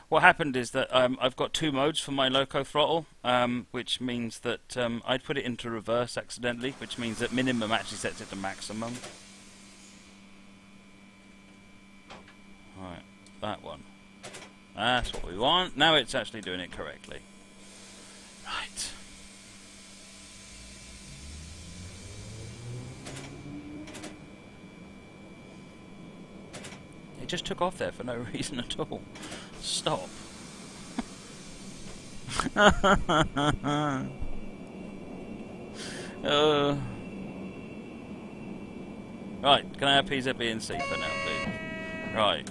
What happened is that I've got two modes for my loco throttle, which means that I'd put it into reverse accidentally, which means that minimum actually sets it to maximum. Right, that one. That's what we want. Now it's actually doing it correctly. Right. It just took off there for no reason at all. Stop. Right, can I have PZ, B and C for now, please? Right.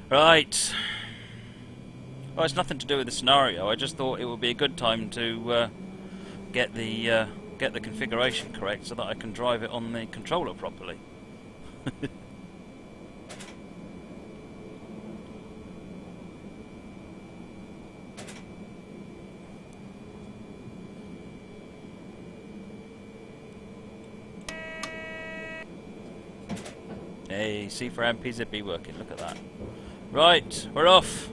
Right. Well, it's nothing to do with the scenario. I just thought it would be a good time to get the configuration correct so that I can drive it on the controller properly. Hey, C for AM, PZB working. Look at that. Right, we're off.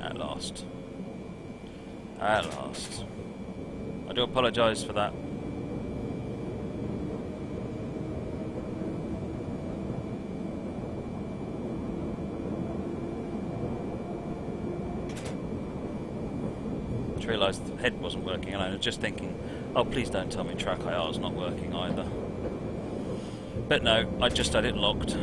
At last. At last. I do apologise for that. I just realised the head wasn't working and I was just thinking, oh please don't tell me track IR is not working either. But no, I just had it locked.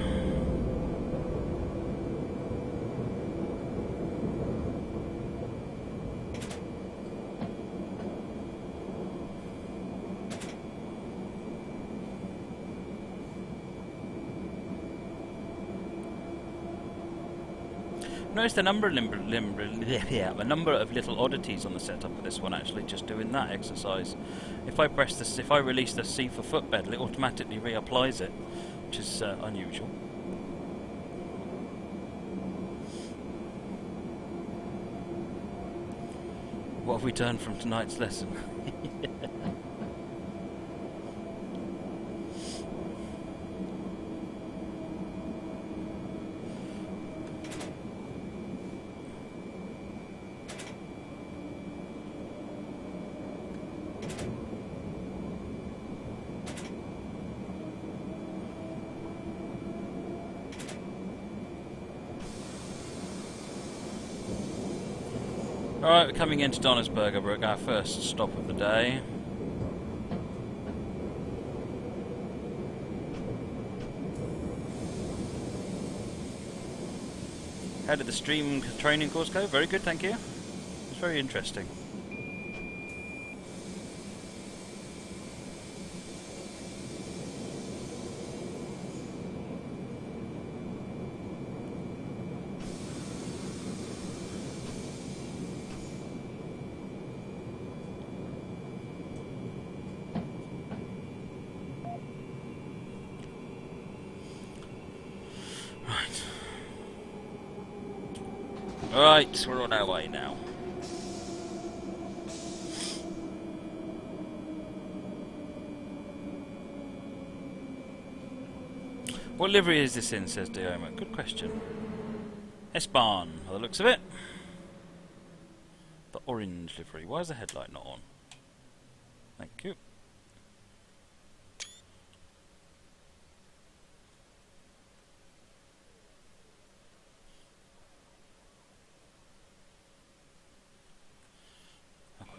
Notice the number of little oddities on the setup of this one actually just doing that exercise. If I press this, if I release the C for footbed, it automatically reapplies it, which is unusual. What have we done from tonight's lesson? Alright, we're coming into Donnersberger, our first stop of the day. How did the stream training course go? Very good, thank you. It's very interesting. Right, we're on our way now. What livery is this in, says Dioma? Good question. S-Bahn, by the looks of it. The orange livery. Why is the headlight not on? Thank you.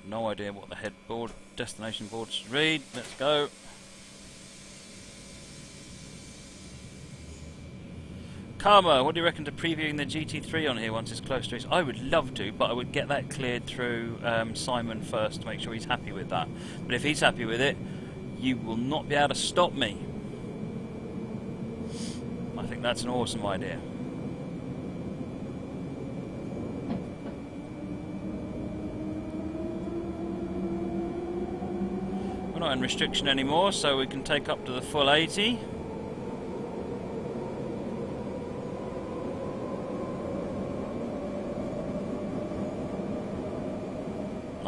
No idea what the headboard destination board should read. Let's go. Karma, what do you reckon to previewing the GT3 on here once it's close to it? I would love to, but I would get that cleared through Simon first to make sure he's happy with that. But if he's happy with it, you will not be able to stop me. I think that's an awesome idea. Not in restriction anymore, so we can take up to the full 80.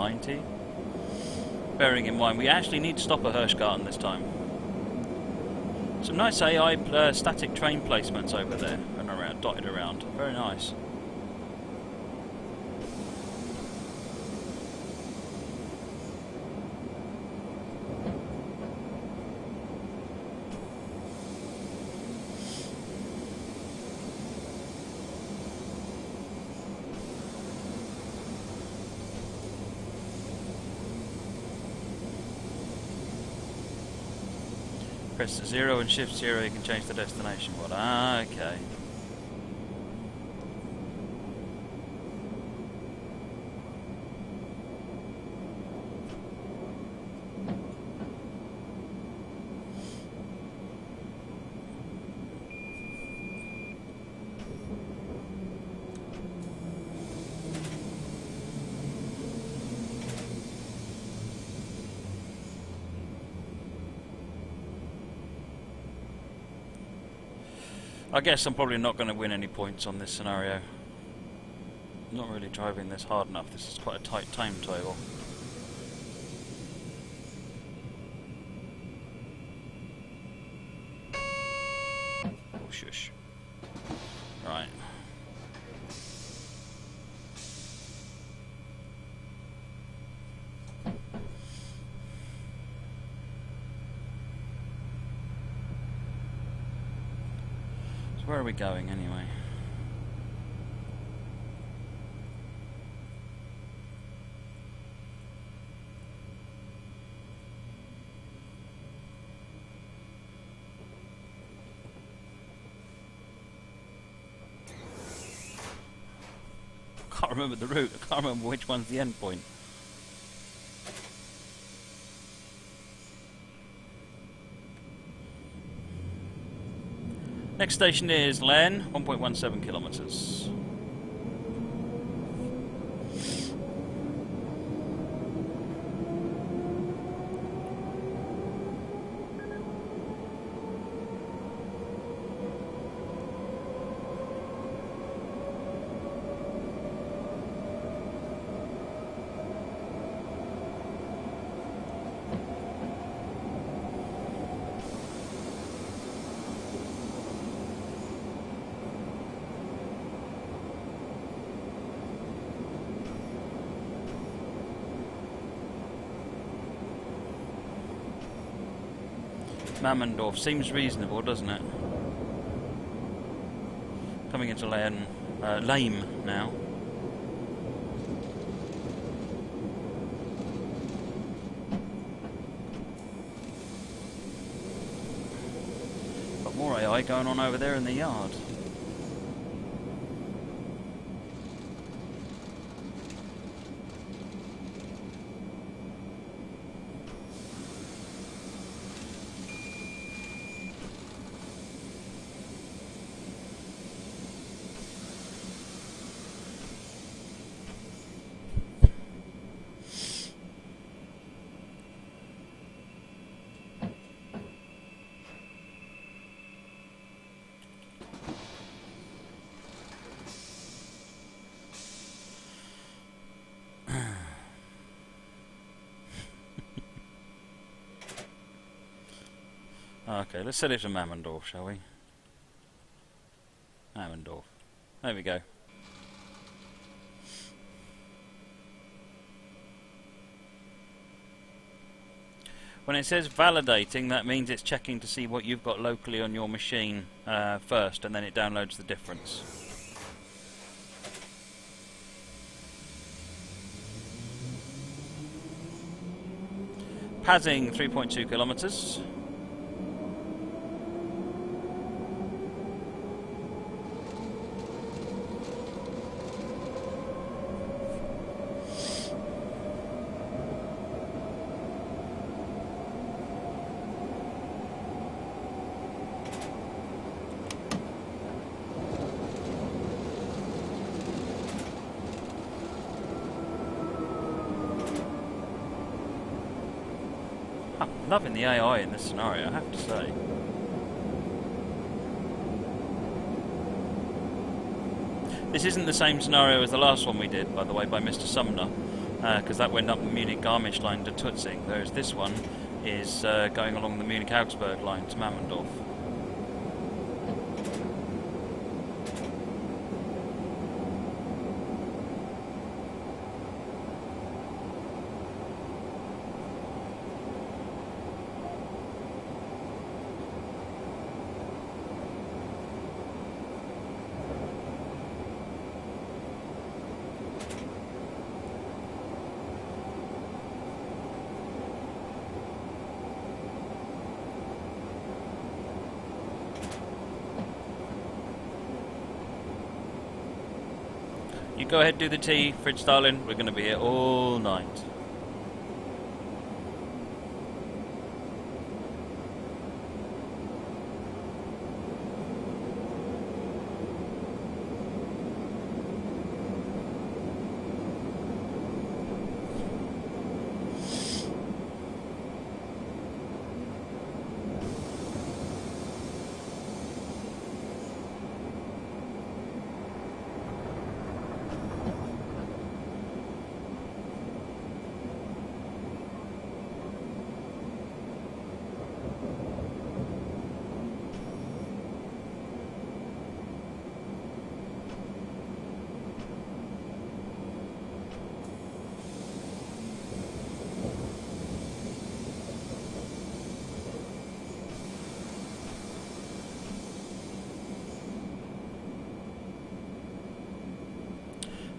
90. Bearing in mind we actually need to stop a Hirschgarten this time. Some nice AI static train placements over there and around, dotted around. Very nice. Press 0 and shift 0, you can change the destination. What? Ah, okay. I guess I'm probably not going to win any points on this scenario. I'm not really driving this hard enough. This is quite a tight timetable. Oh, shush. Right. Where are we going anyway? Can't remember the route. I can't remember which one's the end point. Next station is Len, 1.17 kilometers. Mammendorf seems reasonable, doesn't it? Coming into Lame now. Got more AI going on over there in the yard. Okay, let's set it to Mammendorf, shall we? Mammendorf. There we go. When it says validating, that means it's checking to see what you've got locally on your machine first, and then it downloads the difference. Passing 3.2 kilometers. I'm loving the AI in this scenario, I have to say. This isn't the same scenario as the last one we did, by the way, by Mr. Sumner. because that went up the Munich Garmisch line to Tutzing, whereas this one is going along the Munich Augsburg line to Mammendorf. You go ahead, do the tea, Fridge darling. We're going to be here all night.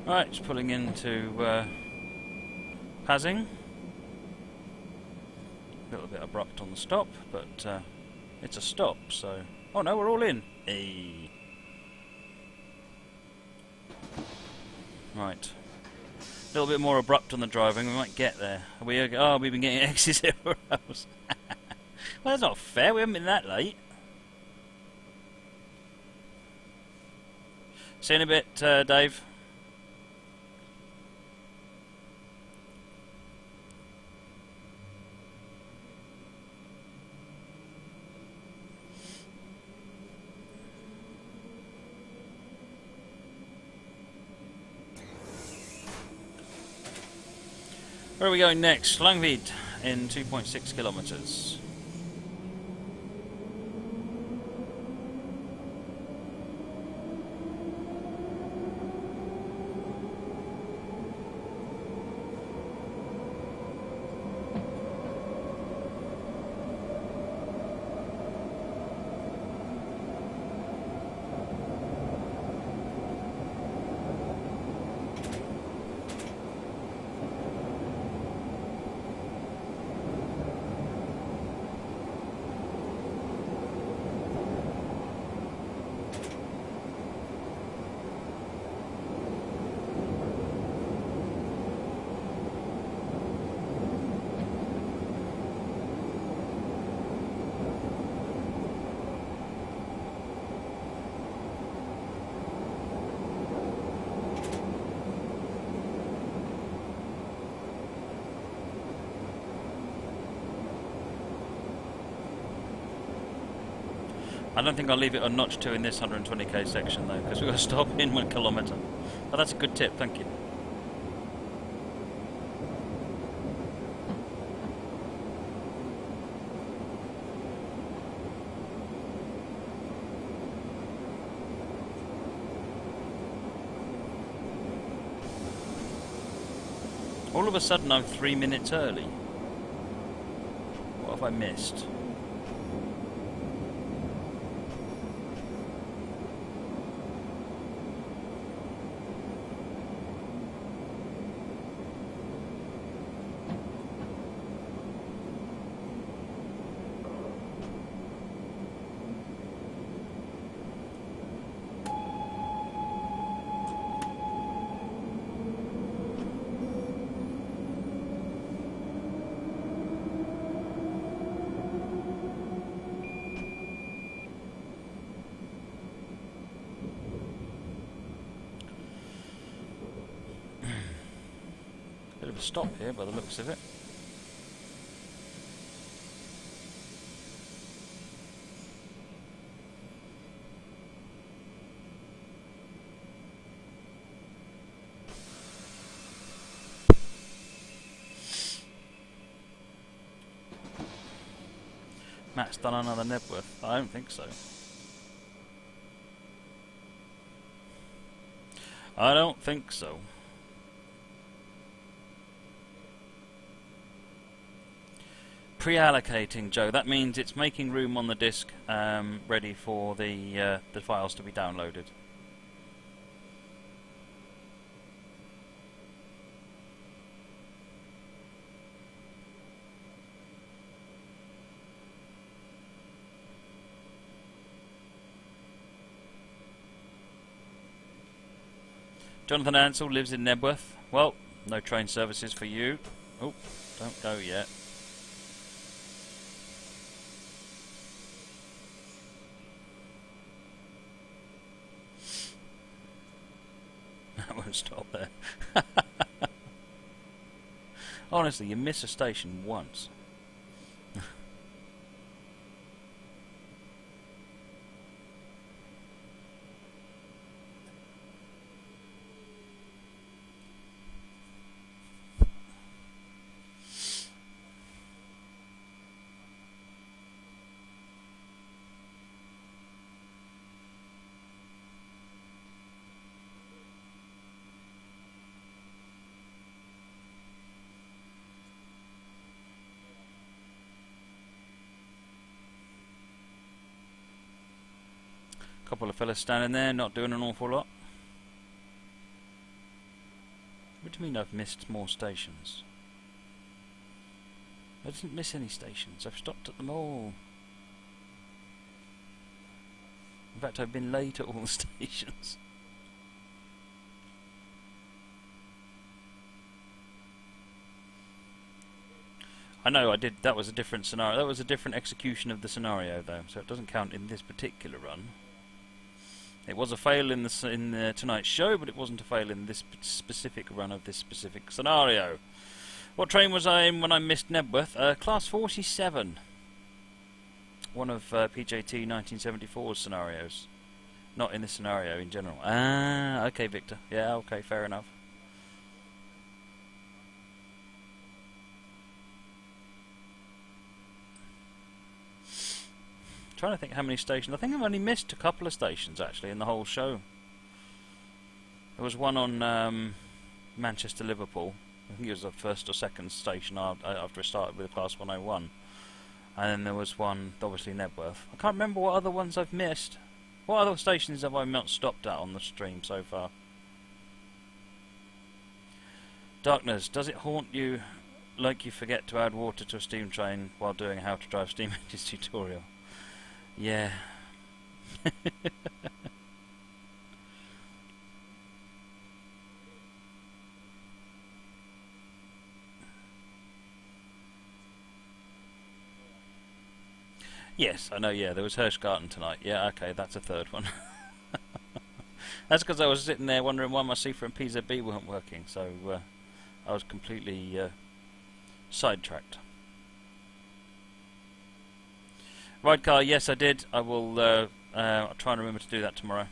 Right, just pulling into Pasing. A little bit abrupt on the stop, but it's a stop, so... Oh no, we're all in! Hey. Right. A little bit more abrupt on the driving, we might get there. We've been getting exit zeros. Well, that's not fair, we haven't been that late. See you in a bit, Dave. Where are we going next? Langvid in 2.6 kilometers. I don't think I'll leave it on notch 2 in this 120k section though, because we've got to stop in 1 kilometre. But that's a good tip, thank you. All of a sudden I'm 3 minutes early. What have I missed? Bit of a stop here by the looks of it. Matt's done another Nebworth. I don't think so. I don't think so. Pre-allocating, Joe. That means it's making room on the disk, ready for the files to be downloaded. Jonathan Ansell lives in Nebworth. Well, no train services for you. Oh, don't go yet. That won't stop there. Honestly, you miss a station once. Couple of fellas standing there, not doing an awful lot. What do you mean I've missed more stations? I didn't miss any stations. I've stopped at them all. In fact, I've been late at all the stations. I know I did. That was a different scenario. That was a different execution of the scenario, though, so it doesn't count in this particular run. It was a fail in tonight's show, but it wasn't a fail in this specific run of this specific scenario. What train was I in when I missed Nebworth? Class 47. One of PJT 1974's scenarios. Not in this scenario, in general. Ah, okay, Victor. Yeah, okay, fair enough. Trying to think how many stations. I think I've only missed a couple of stations actually in the whole show. There was one on Manchester Liverpool. I think it was the first or second station after I started with Class 101. And then there was one, obviously Nebworth. I can't remember what other ones I've missed. What other stations have I not stopped at on the stream so far? Darkness, does it haunt you like you forget to add water to a steam train while doing a how to drive steam engines tutorial? Yeah. Yes, I know, yeah, there was Hirschgarten tonight. Yeah, okay, that's a third one. That's because I was sitting there wondering why my CFRA and PZB weren't working, so I was completely sidetracked. Ride car, yes I did. I will I'll try and remember to do that tomorrow.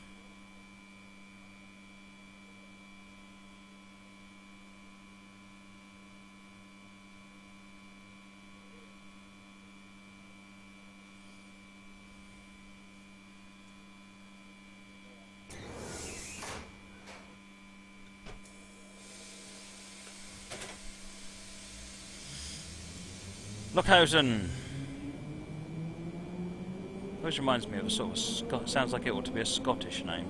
Lockhausen. Which reminds me of a sort of sounds like it ought to be a Scottish name.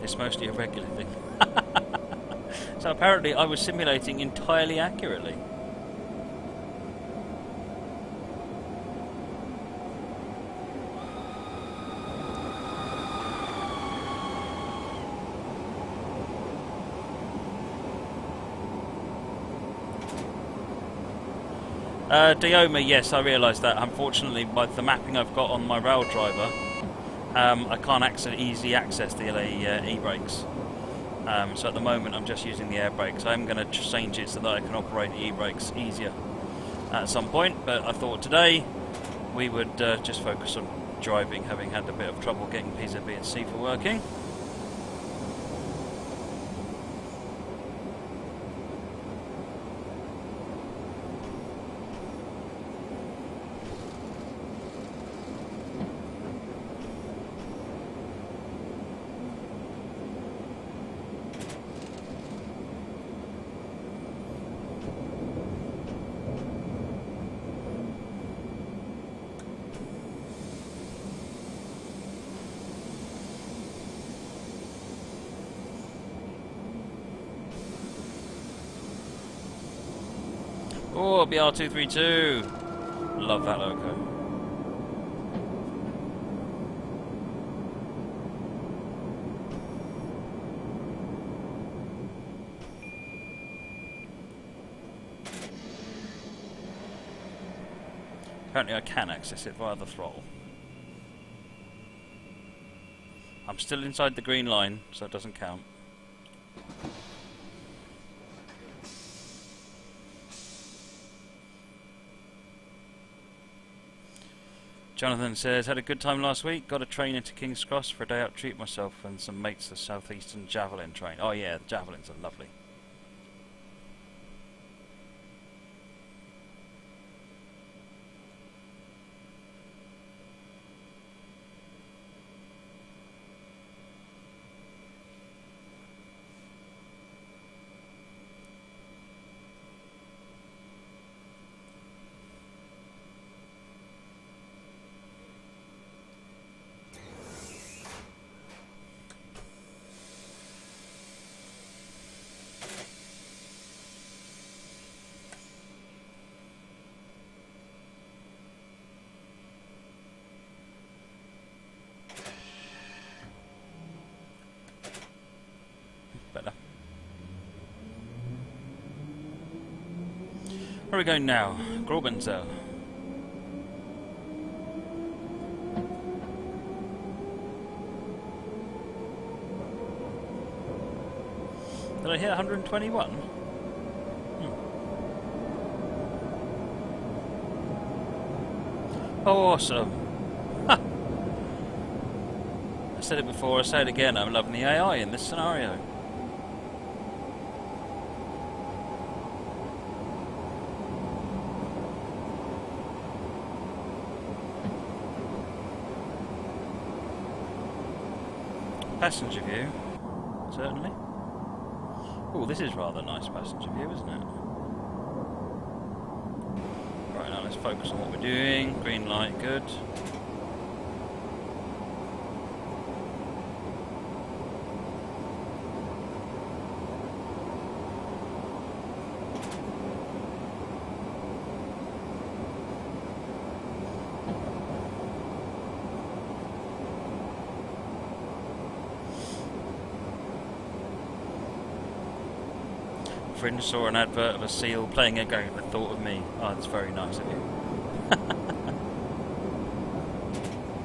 It's mostly a regular thing. So apparently I was simulating entirely accurately. Dioma, yes, I realise that. Unfortunately, by the mapping I've got on my rail driver, I can't easily access the e-brakes. So at the moment I'm just using the air brakes. I'm going to change it so that I can operate the e-brakes easier at some point, but I thought today we would just focus on driving, having had a bit of trouble getting PZB and CFA working. Oh, BR232. Love that logo. Apparently I can access it via the throttle. I'm still inside the green line, so it doesn't count. Jonathan says, had a good time last week, got a train into King's Cross for a day out, treat myself and some mates to the Southeastern Javelin train. Oh yeah, the Javelins are lovely. Better. Where are we going now? Graubenzel. Did I hit 121? Oh, awesome. Ha. I said it before, I say it again, I'm loving the AI in this scenario. Passenger view, certainly. Oh, this is rather nice passenger view, isn't it? Right, now let's focus on what we're doing. Green light, good. Fringe saw an advert of a seal playing a game and thought of me. Oh, that's very nice of you.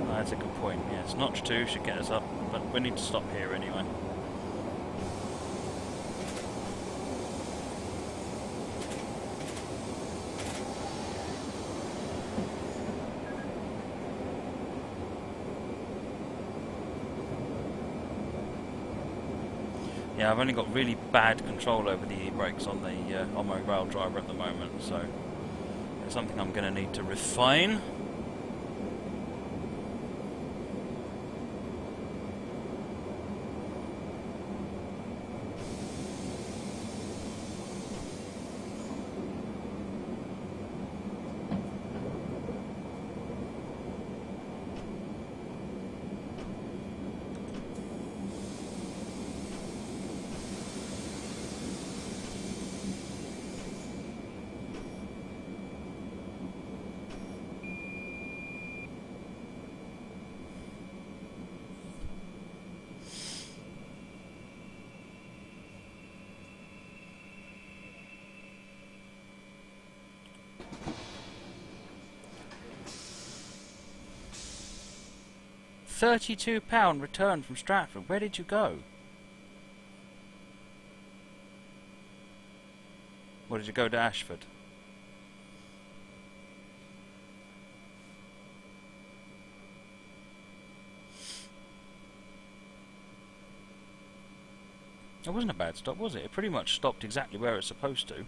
Oh, that's a good point. Yes, notch 2 should get us up, but we need to stop here anyway. Yeah, I've only got really bad control over the e-brakes on my rail driver at the moment, so it's something I'm going to need to refine. £32 return from Stratford. Where did you go? Or did you go to Ashford? It wasn't a bad stop, was it? It pretty much stopped exactly where it's supposed to.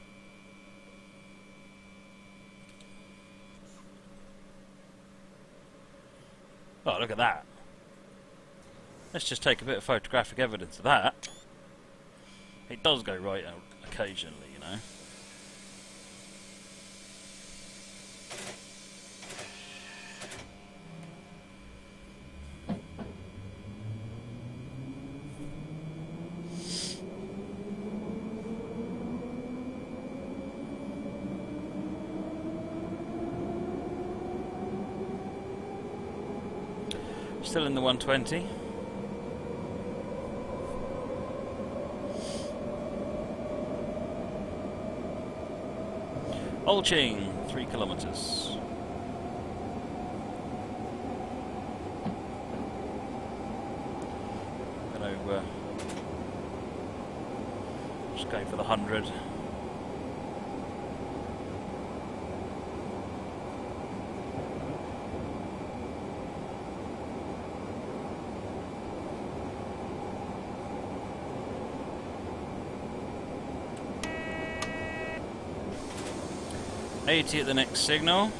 Oh, look at that. Let's just take a bit of photographic evidence of that. It does go right out occasionally, you know. Still in the 120. Olching, 3 kilometres. Gonna just go for the 100. .80 at the next signal.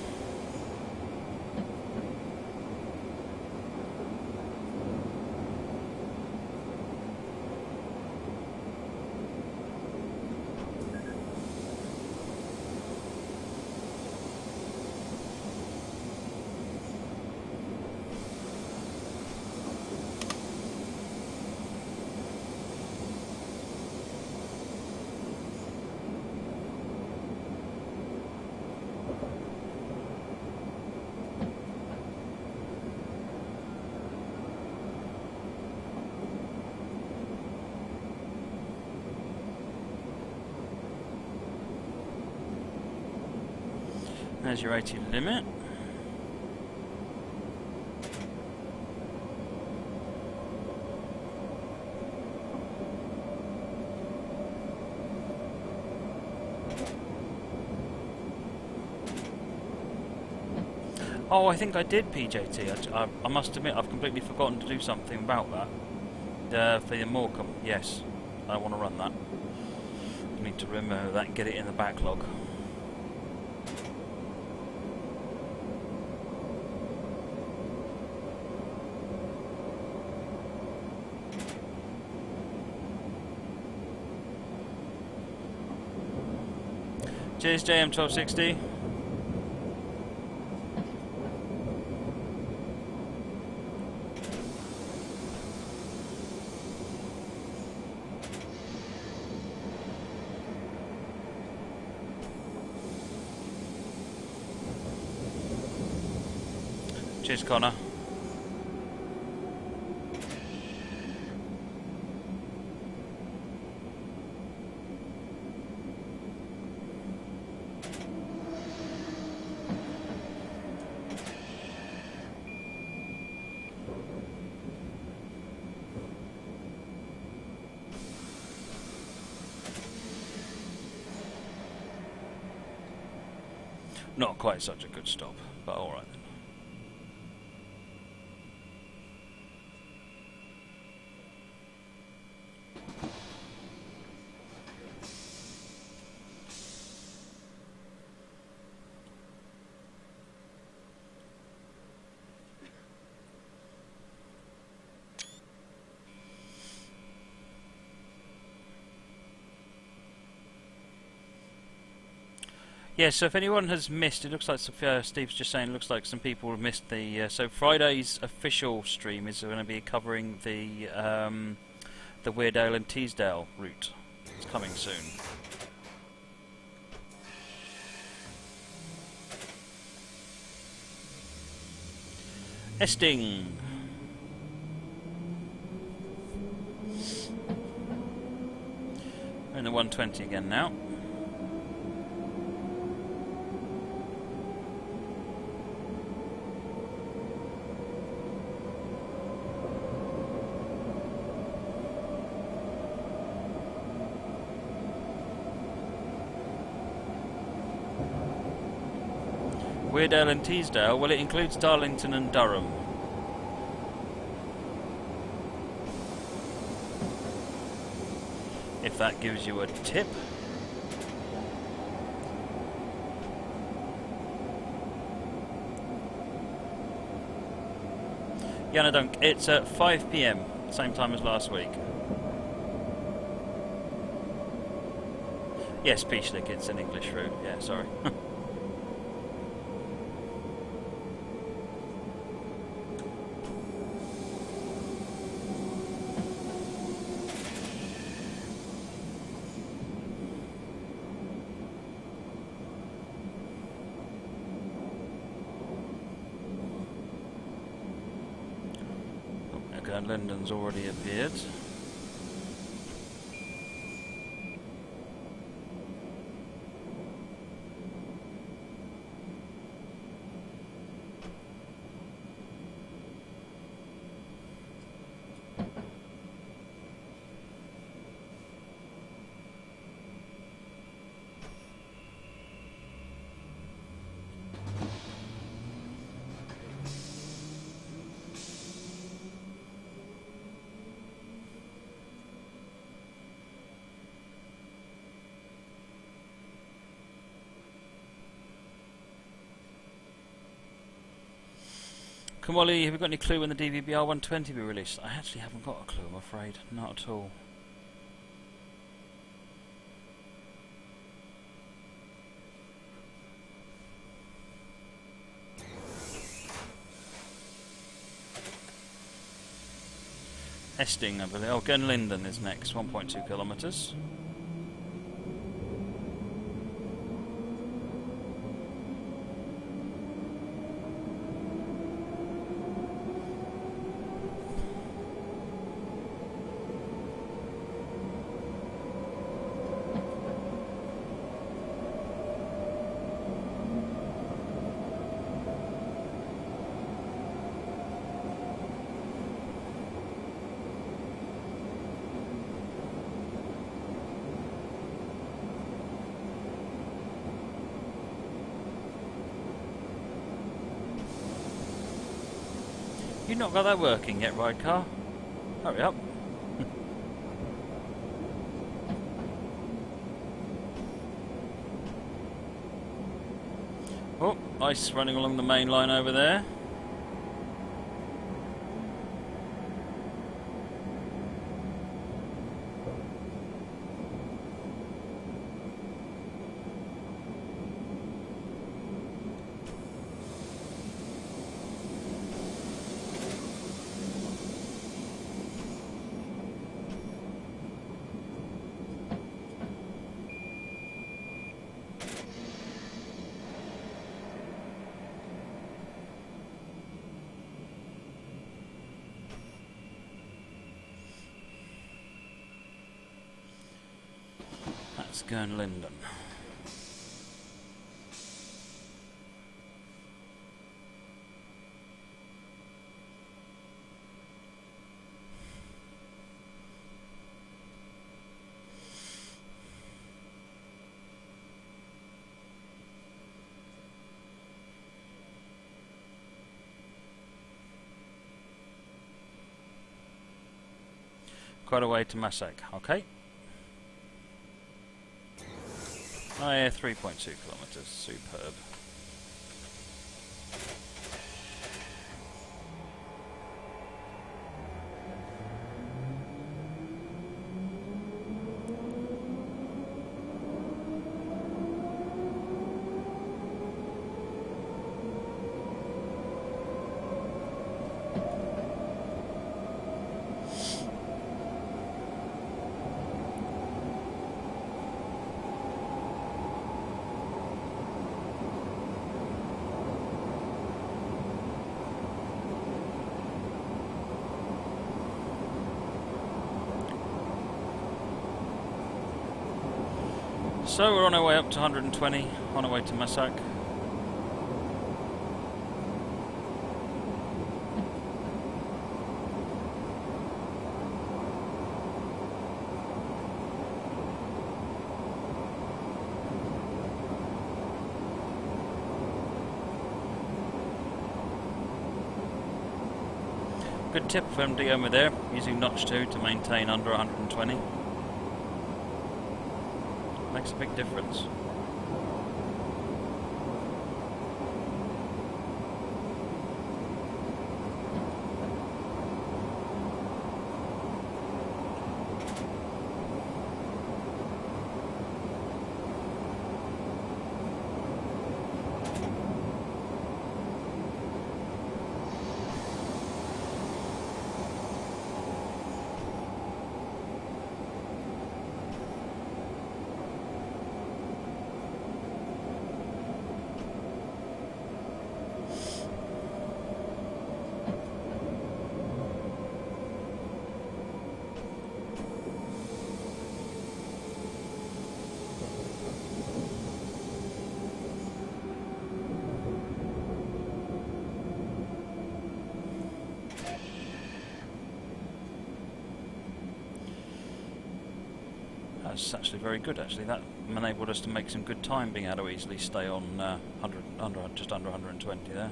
There's your 80 limit. Oh, I think I did PJT. I must admit, I've completely forgotten to do something about that. For the Morecambe, yes. I want to run that. I need to remember that and get it in the backlog. Cheers, JM1260. Cheers, Connor. Not quite such a good stop, but alright then. Yeah, so if anyone has missed, it looks like Steve's just saying, it looks like some people have missed the. So Friday's official stream is going to be covering the Weardale and Teesdale route. It's coming soon. Esting. We're in the 120 again now. Weardale and Teesdale, well, it includes Darlington and Durham. If that gives you a tip. Yana Dunk, it's at 5 PM, same time as last week. Yes, Peachlick, it's an English route, yeah, sorry. Linden's already appeared. Kamali, have you got any clue when the DB BR420 will be released? I actually haven't got a clue, I'm afraid. Not at all. Esting, I believe. Oh, Linden is next, 1.2 kilometres. You've not got that working yet, ride car? Hurry up. Oh, ice running along the main line over there. That's Linden. Quite a way to Massac, okay. Oh yeah, 3.2 kilometres, superb. So we're on our way up to 120, on our way to Massac. Good tip for MD over there, using notch 2 to maintain under 120. Makes a big difference. That's actually very good. Actually, that enabled us to make some good time, being able to easily stay on just under 120 there.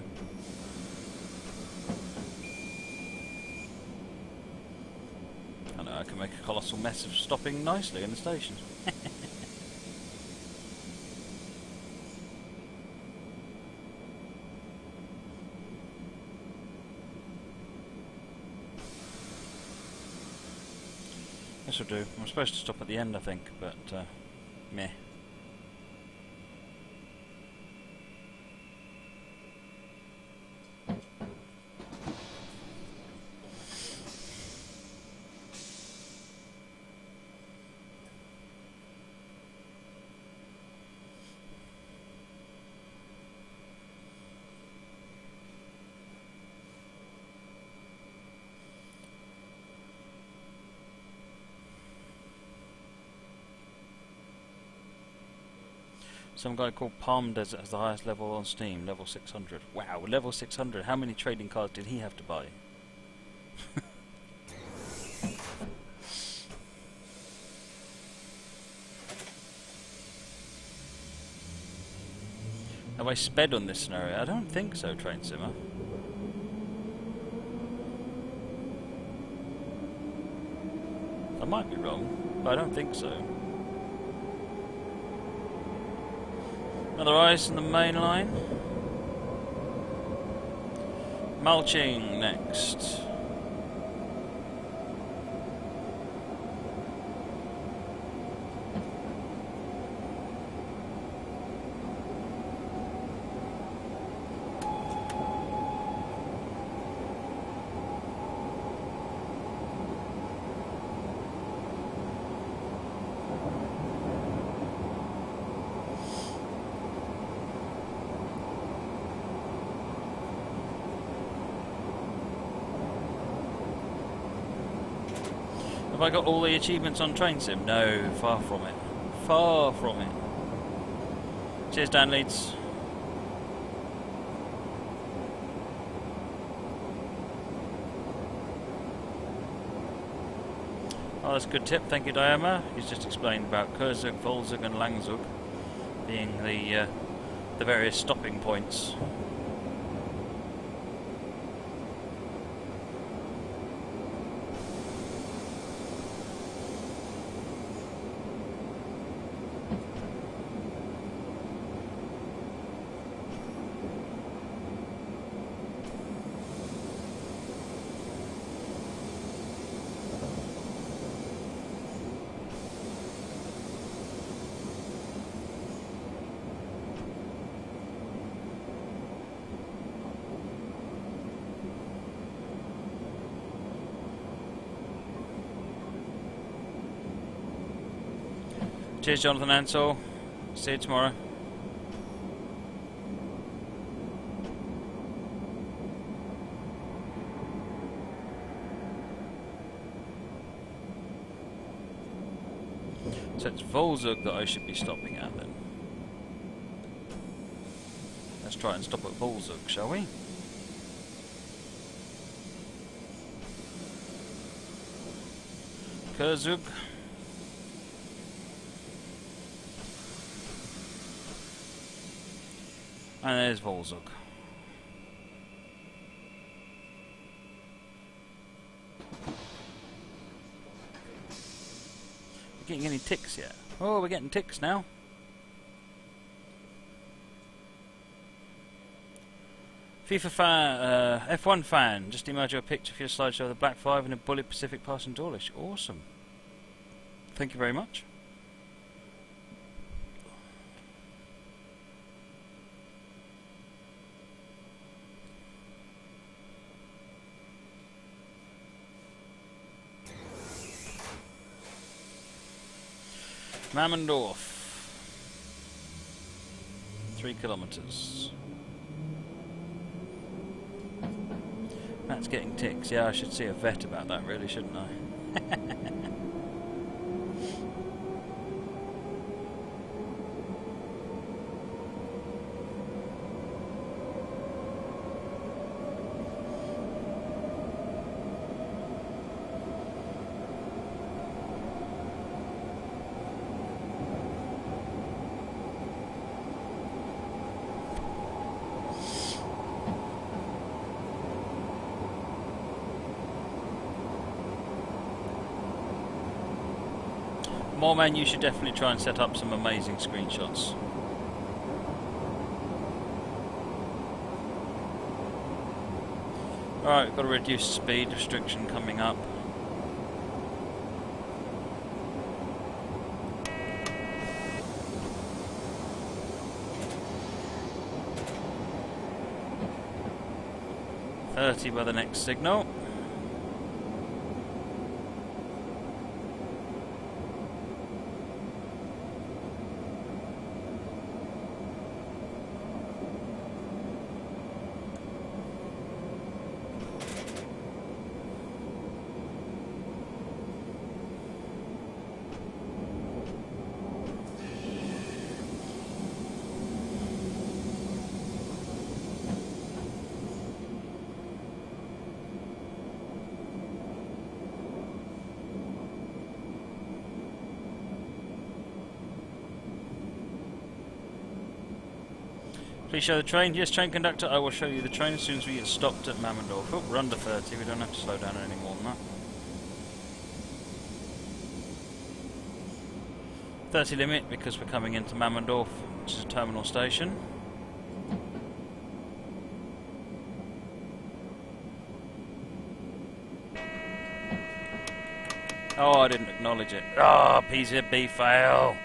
I know I can make a colossal mess of stopping nicely in the stations. This will do. I'm supposed to stop at the end, I think, but meh. Some guy called Palm Desert has the highest level on Steam, level 600. Wow, level 600. How many trading cards did he have to buy? Have I sped on this scenario? I don't think so, Train Simmer. I might be wrong, but I don't think so. Another ice in the main line. Mulching next. Have I got all the achievements on Train Sim? No, far from it. Far from it. Cheers, Dan Leeds. Oh, that's a good tip. Thank you, Diama. He's just explained about Kurzug, Volzug and Langzug being the various stopping points. Cheers, Jonathan Ansell. See you tomorrow. So it's Volzug that I should be stopping at then. Let's try and stop at Volzug, shall we? Kurzug. And there's Volzug. We're getting any ticks yet? Oh, we're getting ticks now. FIFA fan, F1 fan, just emailed you a picture for your slideshow of the Black 5 and a Bullet Pacific passing Dawlish. Awesome. Thank you very much. Mammendorf. 3 kilometers. That's getting ticks. Yeah, I should see a vet about that, really, shouldn't I? More man, you should definitely try and set up some amazing screenshots. Alright, we've got a reduced speed restriction coming up. .30 by the next signal. Please show the train. Yes, train conductor, I will show you the train as soon as we get stopped at Mammendorf. Oh, we're under 30, we don't have to slow down any more than that. 30 limit because we're coming into Mammendorf, which is a terminal station. Oh, I didn't acknowledge it. Ah, oh, PZB fail.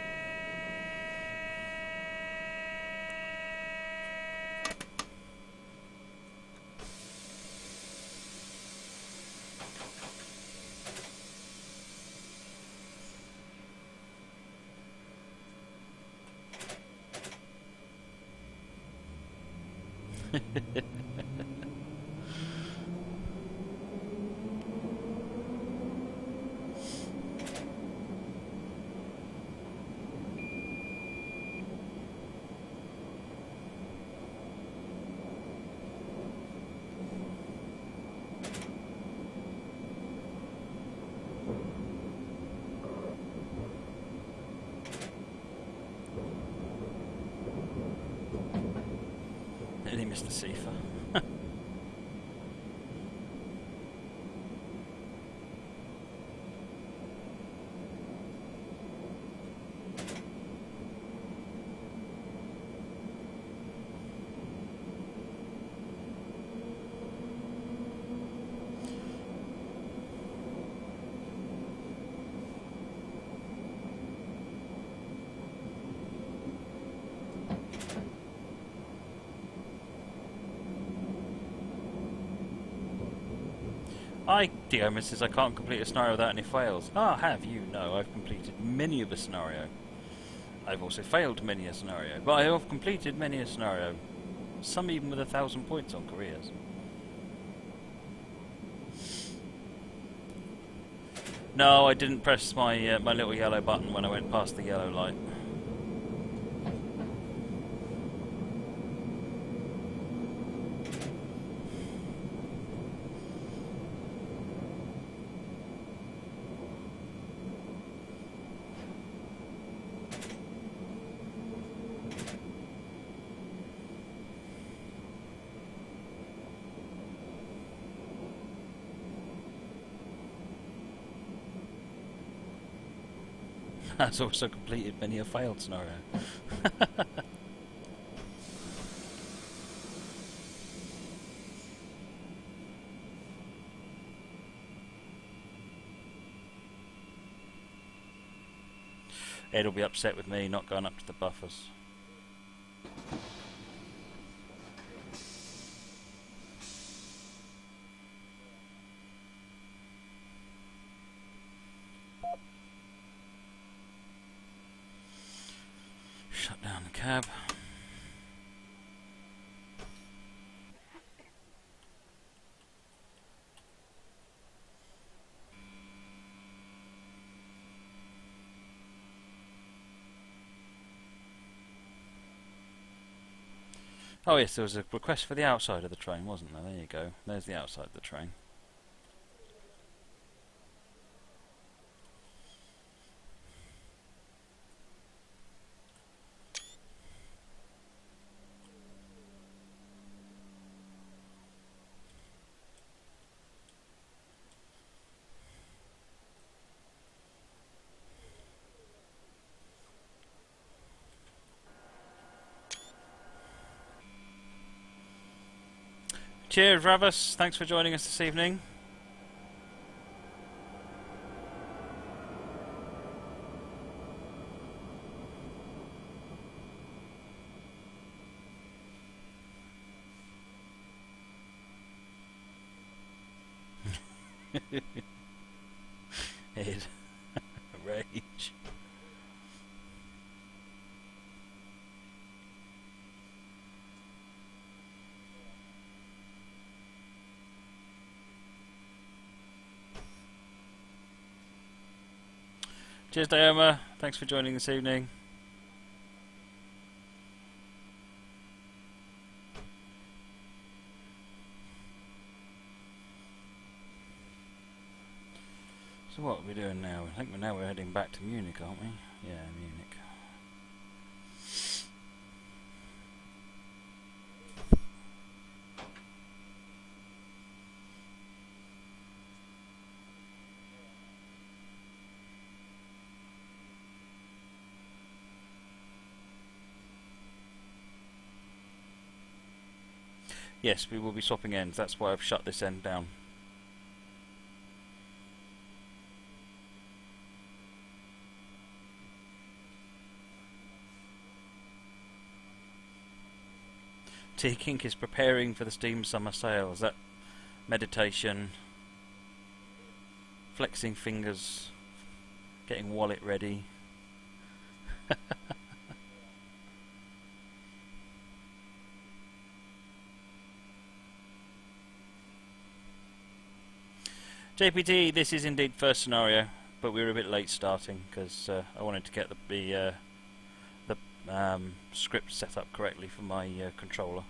Nearly missed the Sifa. Dio misses, I can't complete a scenario without any fails. Ah, have you? No, I've completed many of a scenario. I've also failed many a scenario, but I have completed many a scenario. Some even with 1,000 points on careers. No, I didn't press my my little yellow button when I went past the yellow light. Has also completed many a failed scenario. Ed will be upset with me not going up to the buffers. Shut down the cab. Oh yes, there was a request for the outside of the train, wasn't there? There you go. There's the outside of the train. Cheers, Ravus. Thanks for joining us this evening. Ed. Rage. Cheers, Dioma. Thanks for joining this evening. So what are we doing now? I think we're heading back to Munich, aren't we? Yeah, Munich. Yes, we will be swapping ends. That's why I've shut this end down. T-Kink is preparing for the Steam summer sale. Is that meditation, flexing fingers, getting wallet ready? JPT, this is indeed first scenario, but we were a bit late starting because I wanted to get the script set up correctly for my controller.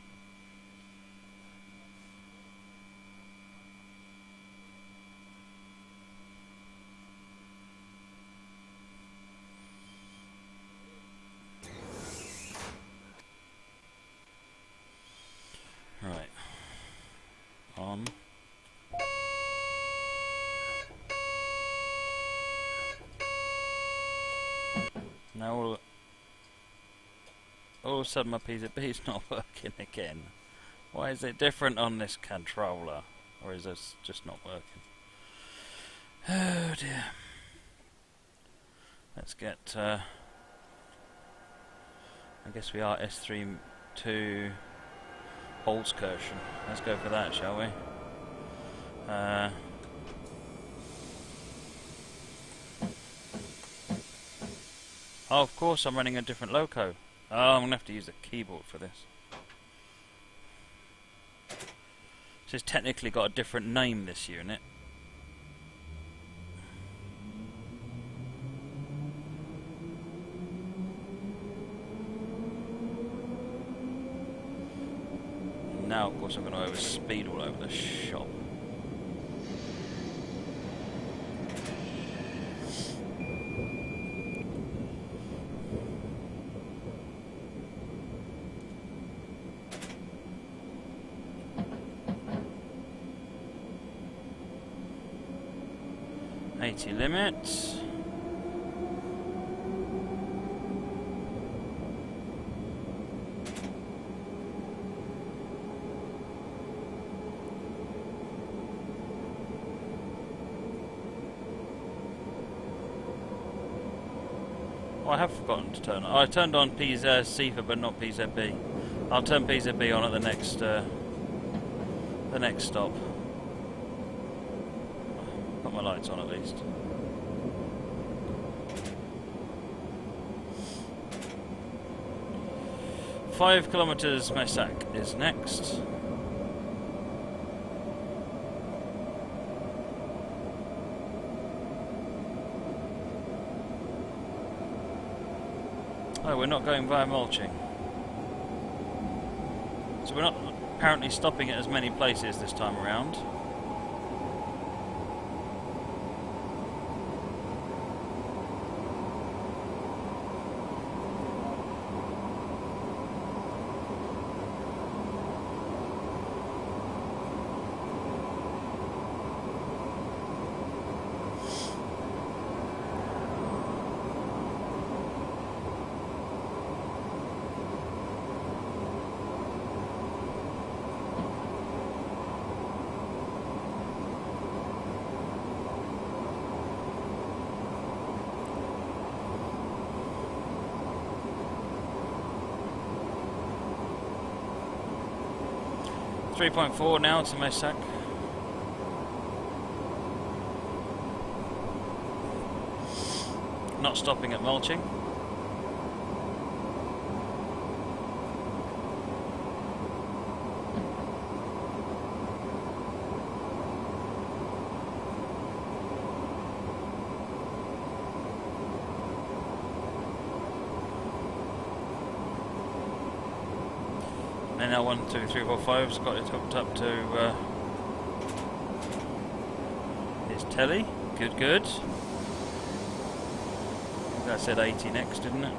Right. On. Now all of a sudden my PZB is not working again. Why is it different on this controller? Or is this just not working? Oh dear. Let's get I guess we are S3 to Holzkirchen. Let's go for that, shall we? Oh, of course I'm running a different loco. Oh, I'm going to have to use a keyboard for this. So it's technically got a different name, this unit. Now, of course, I'm going to overspeed all over the shop. Limit. Oh, I have forgotten to turn on. I turned on CIFA but not PZB. I'll turn PZB on at the next stop. Put my lights on at least. Five kilometers Mesak is next. Oh, we're not going via mulching. So we're not apparently stopping at as many places this time around. 3.4 now to Messac. Not stopping at mulching. And now 1, 2, 3, 4, 5's got it hooked up to his telly. Good, good. That said 80 next, didn't it?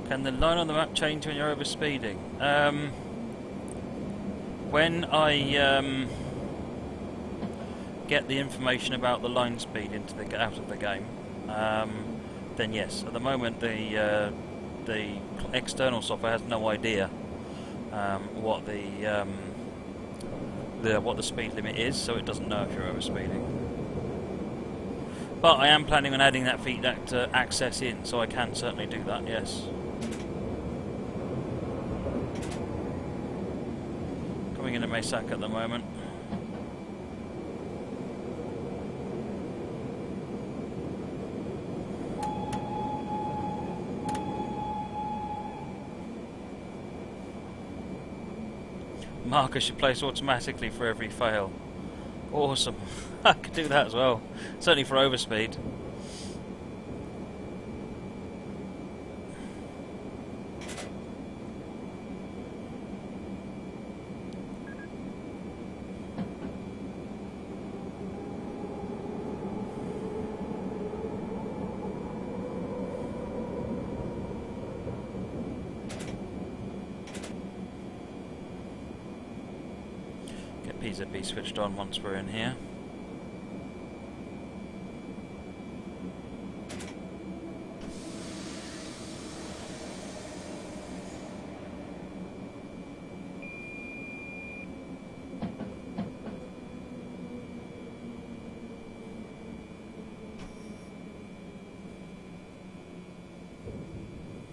Can the line on the map change when you're overspeeding? When I get the information about the line speed out of the game, then yes. At the moment, the external software has no idea what the speed limit is, so it doesn't know if you're overspeeding. But I am planning on adding that access in, so I can certainly do that. Yes. Coming into Messac at the moment. Marker should place automatically for every fail. Awesome. I could do that as well. Certainly for overspeed. PZB switched on once we're in here.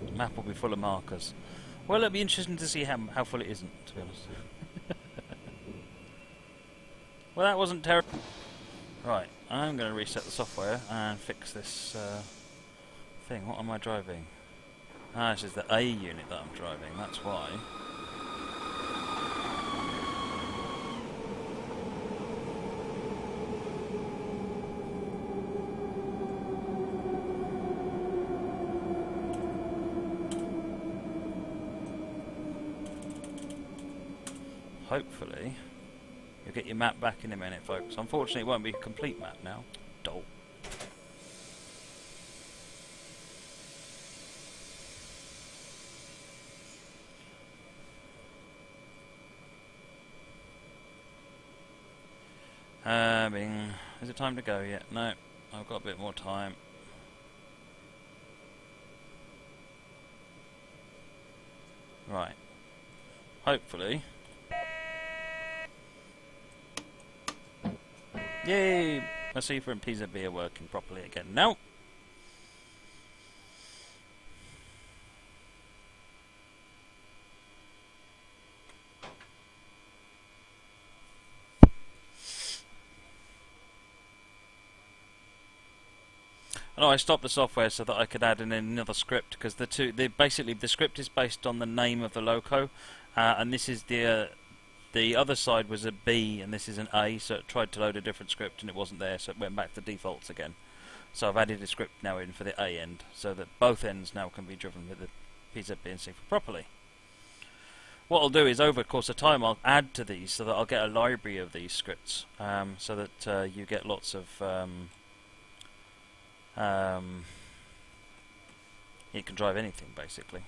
The map will be full of markers. Well, it'll be interesting to see how full it isn't, to be honest. Well, that wasn't terrible. Right, I'm going to reset the software and fix this thing. What am I driving? Ah, this is the A unit that I'm driving, that's why. Hopefully you'll get your map back in a minute, folks. Unfortunately, it won't be a complete map now. Dull. Is it time to go yet? No, I've got a bit more time. Right. Hopefully. Yay! Massifa and PZB are working properly again now. Oh, I stopped the software so that I could add in another script, because basically the script is based on the name of the loco, and this is the other side was a B and this is an A, so it tried to load a different script and it wasn't there, so it went back to defaults again. So I've added a script now in for the A end, so that both ends now can be driven with the PZB and Sigma properly. What I'll do is, over the course of time, I'll add to these so that I'll get a library of these scripts, so that you get lots of it can drive anything basically.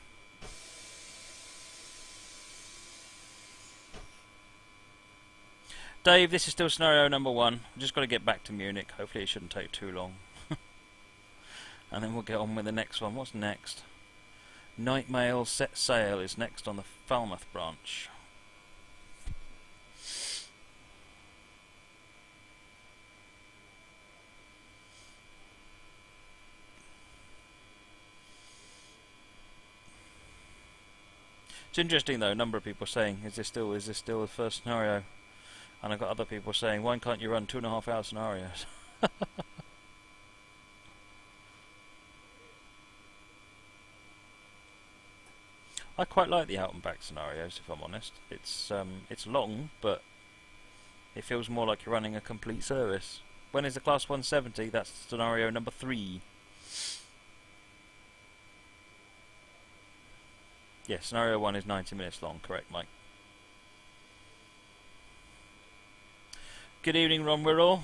Dave, this is still scenario number 1. I've just got to get back to Munich. Hopefully it shouldn't take too long. And then we'll get on with the next one. What's next? Night Mail Set Sail is next on the Falmouth branch. It's interesting though, a number of people saying, is this still the first scenario? And I've got other people saying, why can't you run 2.5 hour scenarios? I quite like the out and back scenarios, if I'm honest. It's long, but it feels more like you're running a complete service. When is the Class 170? That's scenario number 3. Yeah, scenario 1 is 90 minutes long, correct, Mike? Good evening, Ron Wirral.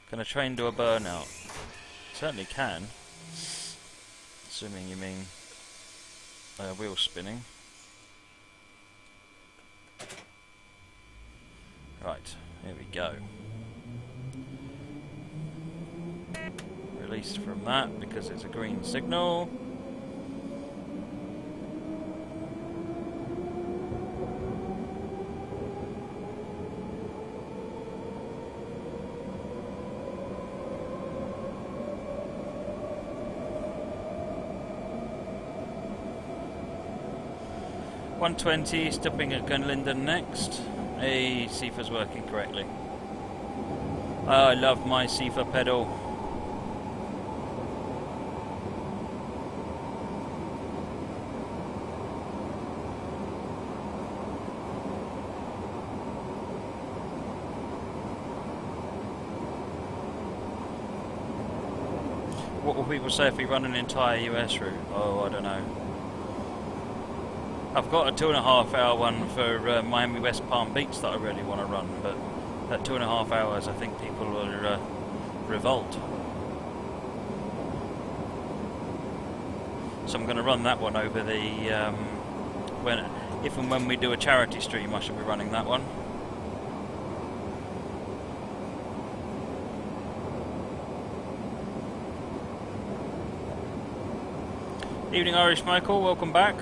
Can a train do a burnout? Certainly can. Assuming you mean wheel spinning. Right, here we go. Released from that because it's a green signal. .120, stopping at Gunlinden next. Hey, SIFA's working correctly. Oh, I love my SIFA pedal. What will people say if we run an entire US route? Oh, I don't know. I've got a 2.5 hour one for Miami West Palm Beach that I really want to run, but at 2.5 hours I think people will revolt. So I'm going to run that one over the if and when we do a charity stream. I should be running that one. Evening, Irish Michael, welcome back.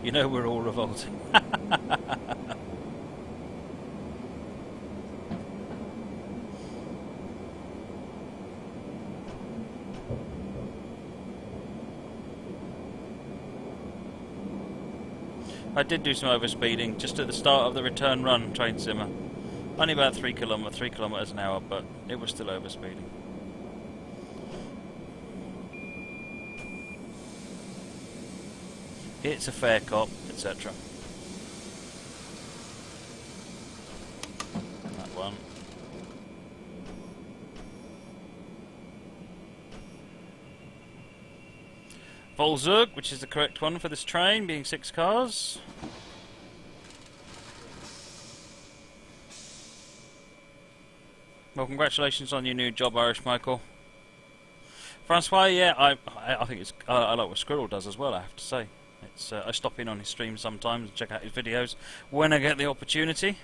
You know we're all revolting. I did do some overspeeding just at the start of the return run, train simmer. Only about 3 kilometers an hour, but it was still overspeeding. It's a fair cop, etc. That one. Volzug, which is the correct one for this train, being 6 cars. Well, congratulations on your new job, Irish Michael. Francois, yeah, I think it's I like what Squirrel does as well, I have to say. It's I stop in on his stream sometimes and check out his videos when I get the opportunity.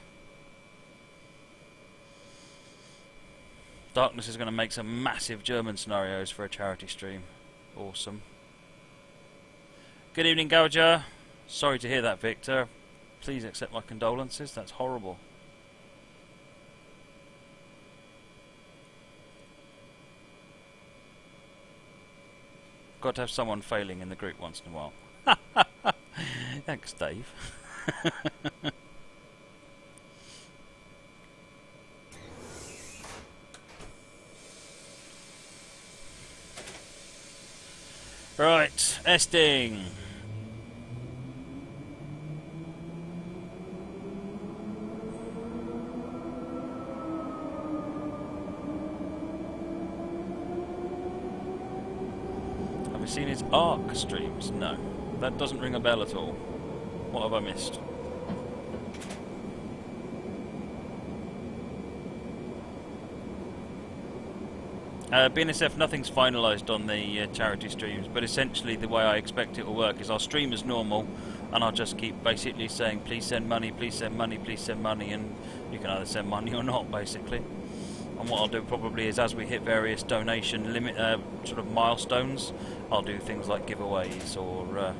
Darkness is going to make some massive German scenarios for a charity stream. Awesome. Good evening, Gouger. Sorry to hear that, Victor. Please accept my condolences. That's horrible. Got to have someone failing in the group once in a while. Thanks, Dave. Right, Esting. Have you seen his ARC streams? No. That doesn't ring a bell at all. What have I missed? BNSF, nothing's finalised on the charity streams, but essentially the way I expect it will work is I'll stream as normal, and I'll just keep basically saying please send money, please send money, please send money, and you can either send money or not, basically. And what I'll do probably is as we hit various donation limit sort of milestones, I'll do things like giveaways or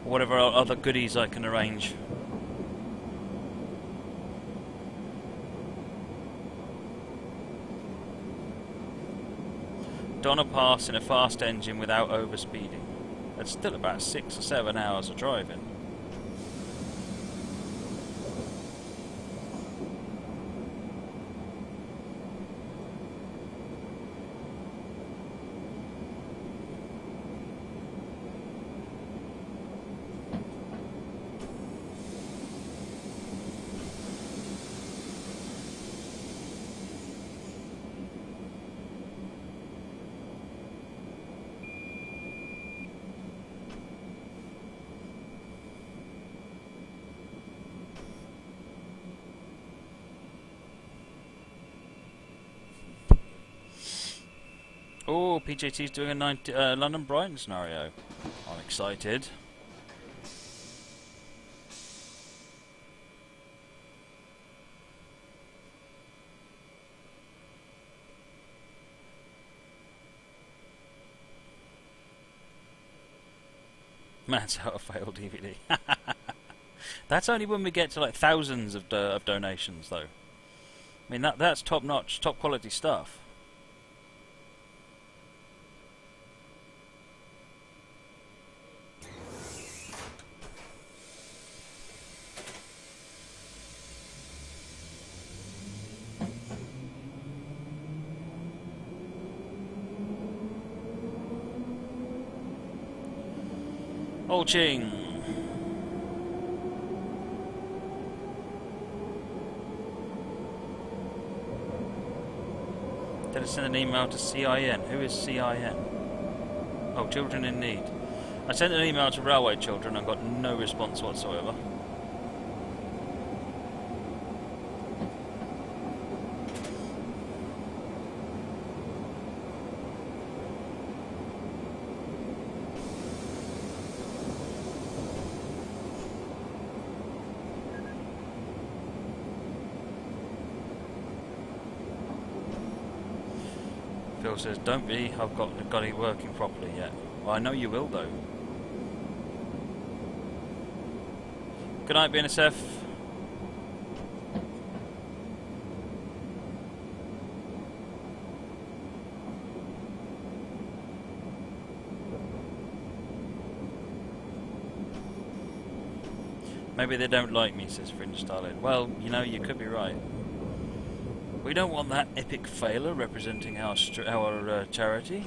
whatever other goodies I can arrange. Donna Pass in a fast engine without overspeeding. That's still about 6 or 7 hours of driving. Oh, PJT's doing a London-Brighton scenario. I'm excited. Man's out of failed DVD. That's only when we get to like thousands of donations, though. I mean, that's top-notch, top-quality stuff. Oh, Ching. Did I send an email to CIN? Who is CIN? Oh, Children in Need. I sent an email to Railway Children and got no response whatsoever. Phil says, don't be, I've got it working properly yet. Well, I know you will, though. Good night, BNSF. Maybe they don't like me, says Fringe Starlet. Well, you know, you could be right. We don't want that epic failure representing our charity.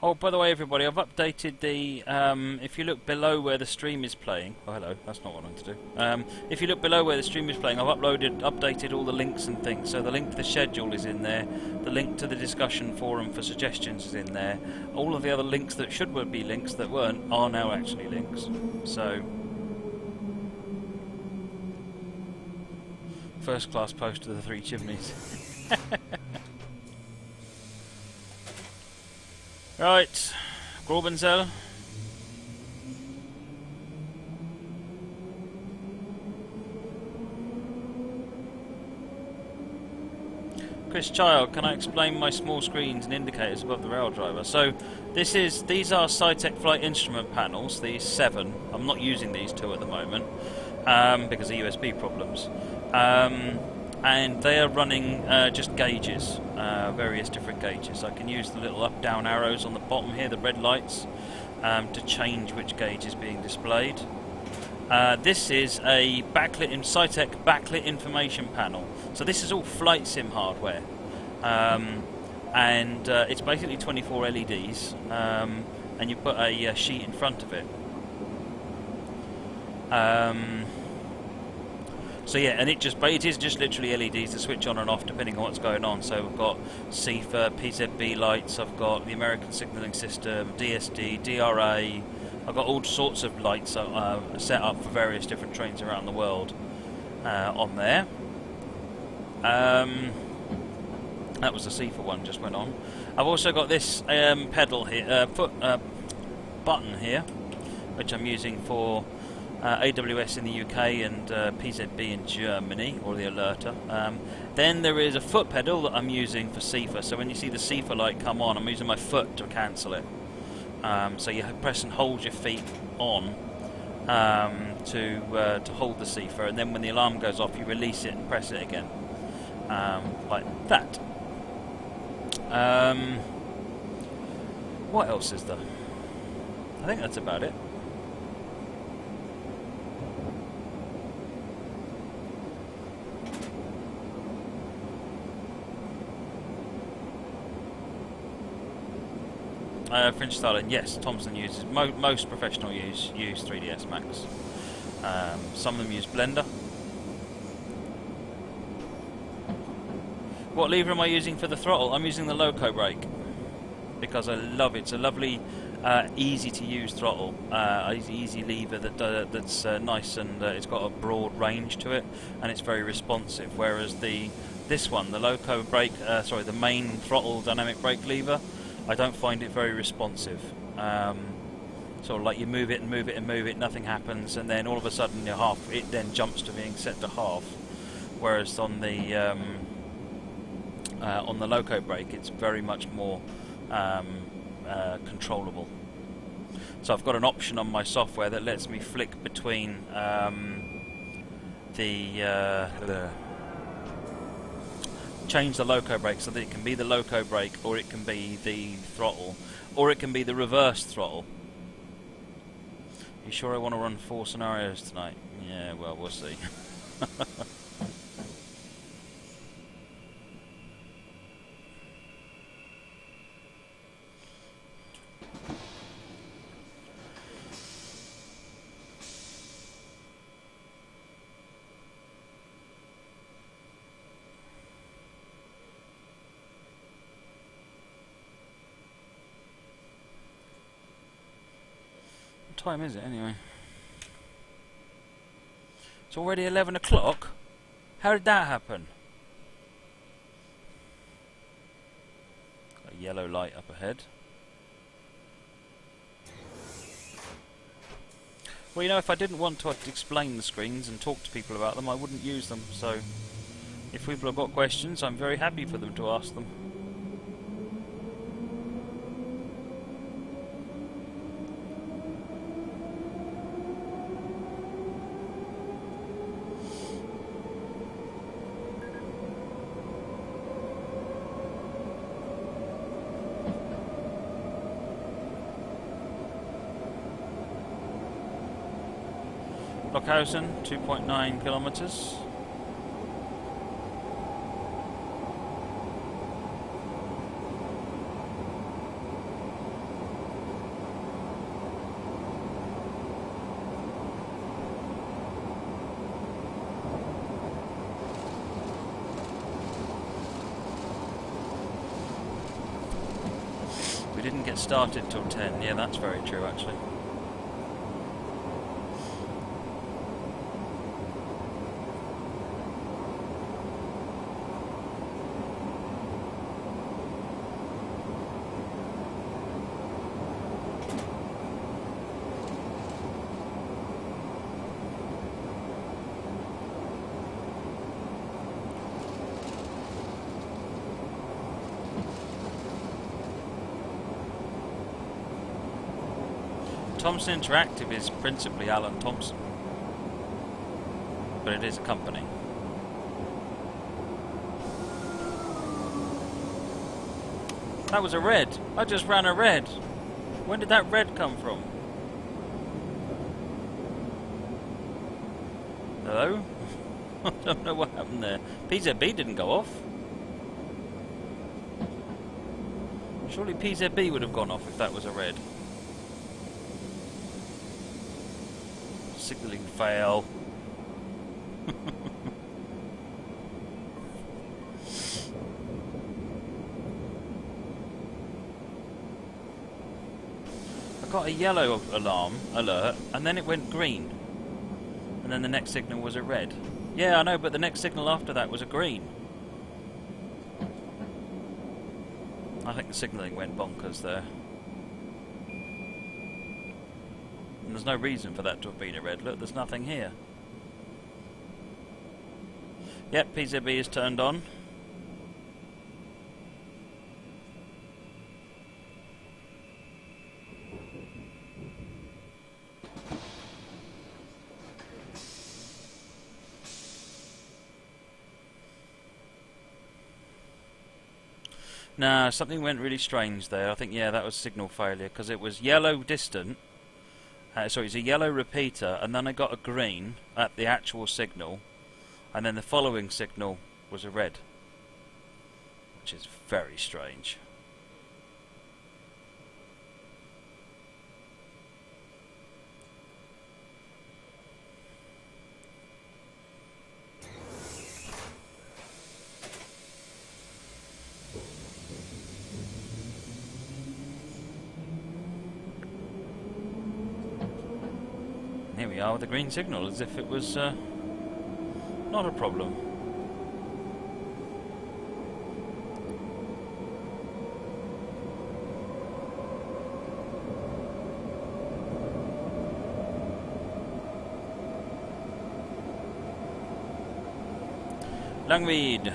Oh, by the way, everybody, I've updated the, if you look below where the stream is playing, oh hello, that's not what I meant to do. If you look below where the stream is playing, I've updated all the links and things. So the link to the schedule is in there, the link to the discussion forum for suggestions is in there. All of the other links that should be links that weren't are now actually links. So, first class post to the Three Chimneys. Right, Grobenzel. Chris Child, can I explain my small screens and indicators above the rail driver? So these are Cytec flight instrument panels, these 7. I'm not using these 2 at the moment because of USB problems. and they are running just gauges, various different gauges. I can use the little up down arrows on the bottom here, the red lights, to change which gauge is being displayed. This is a Cytec backlit information panel. So this is all flight sim hardware, and it's basically 24 LEDs, and you put a sheet in front of it. So yeah, and it is just literally LEDs to switch on and off depending on what's going on. So we've got CFA, PZB lights, I've got the American Signalling System, DSD, DRA. I've got all sorts of lights set up for various different trains around the world on there. That was the CFA one just went on. I've also got this pedal here, button here, which I'm using for AWS in the UK and PZB in Germany, or the alerter. Then there is a foot pedal that I'm using for CFA. So when you see the CFA light come on, I'm using my foot to cancel it. So you press and hold your feet on to hold the CFA, and then when the alarm goes off, you release it and press it again, like that. What else is there? I think that's about it. French styling, yes. Thomson uses most professional use 3ds Max. Some of them use Blender. What lever am I using for the throttle? I'm using the loco brake because I love it. It's a lovely, easy to use throttle, easy lever that's nice, and it's got a broad range to it, and it's very responsive. Whereas this one, the loco brake, the main throttle dynamic brake lever, I don't find it very responsive. Sort of like you move it and move it and move it, nothing happens, and then all of a sudden you're half. It then jumps to being set to half. Whereas on the loco brake, it's very much more controllable. So I've got an option on my software that lets me flick between change the loco brake so that it can be the loco brake, or it can be the throttle, or it can be the reverse throttle. You sure I want to run 4 scenarios tonight? Yeah, well, we'll see. What time is it anyway? It's already 11 o'clock? How did that happen? Got a yellow light up ahead. Well, you know, if I didn't want to have to explain the screens and talk to people about them, I wouldn't use them. So, if people have got questions, I'm very happy for them to ask them. Lockhausen, 2.9 kilometers. We didn't get started till 10. Yeah, that's very true, actually. Thomson Interactive is principally Alan Thompson, but it is a company. That was a red. I just ran a red. When did that red come from? Hello? I don't know what happened there. PZB didn't go off. Surely PZB would have gone off if that was a red. Signalling fail. I got a yellow alarm alert and then it went green. And then the next signal was a red. Yeah, I know, but the next signal after that was a green. I think the signalling went bonkers there. And there's no reason for that to have been a red. Look, there's nothing here. Yep, PZB is turned on. No, something went really strange there. I think, yeah, that was signal failure, because it was yellow distant. Sorry, it's a yellow repeater, and then I got a green at the actual signal, and then the following signal was a red, which is very strange. Here we are with the green signal, as if it was not a problem. Langweed.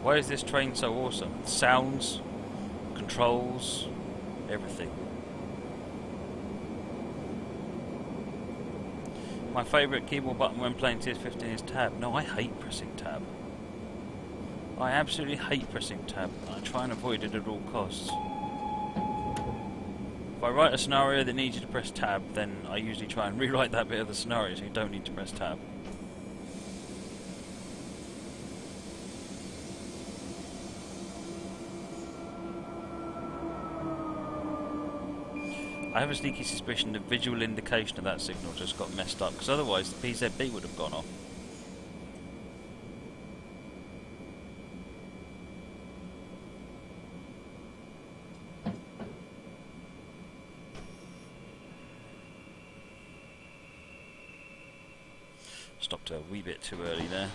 Why is this train so awesome? Sounds, controls, everything. My favourite keyboard button when playing TS15 is tab. No, I hate pressing tab. I absolutely hate pressing tab. I try and avoid it at all costs. If I write a scenario that needs you to press tab, then I usually try and rewrite that bit of the scenario so you don't need to press tab. I have a sneaky suspicion the visual indication of that signal just got messed up, because otherwise the PZB would have gone off. Stopped a wee bit too early there.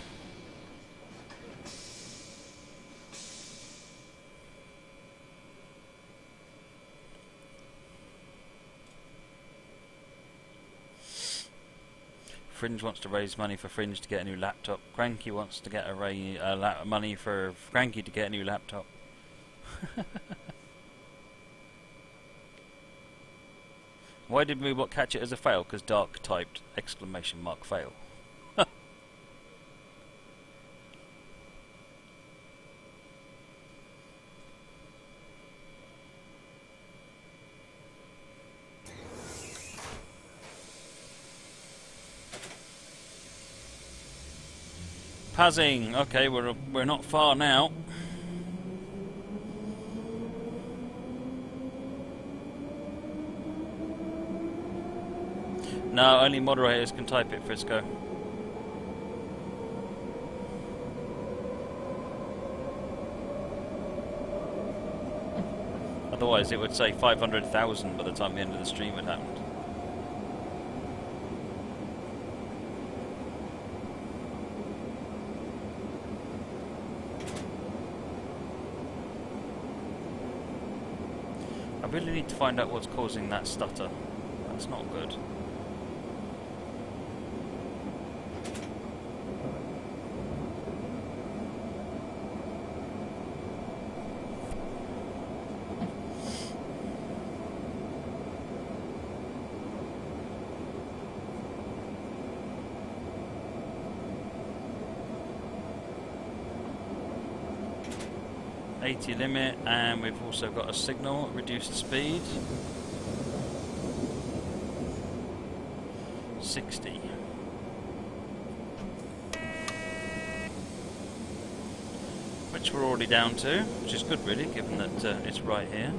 Fringe wants to raise money for Fringe to get a new laptop. Cranky wants to get money for Cranky to get a new laptop. Why did Moobot catch it as a fail? Because Dark typed ! fail. Pazzing. Okay, we're not far now. No, only moderators can type it, Frisco. Otherwise it would say 500,000 by the time the end of the stream had happened. I really need to find out what's causing that stutter. That's not good. Limit, and we've also got a signal, reduced speed, 60. Which we're already down to, which is good really, given that it's right here.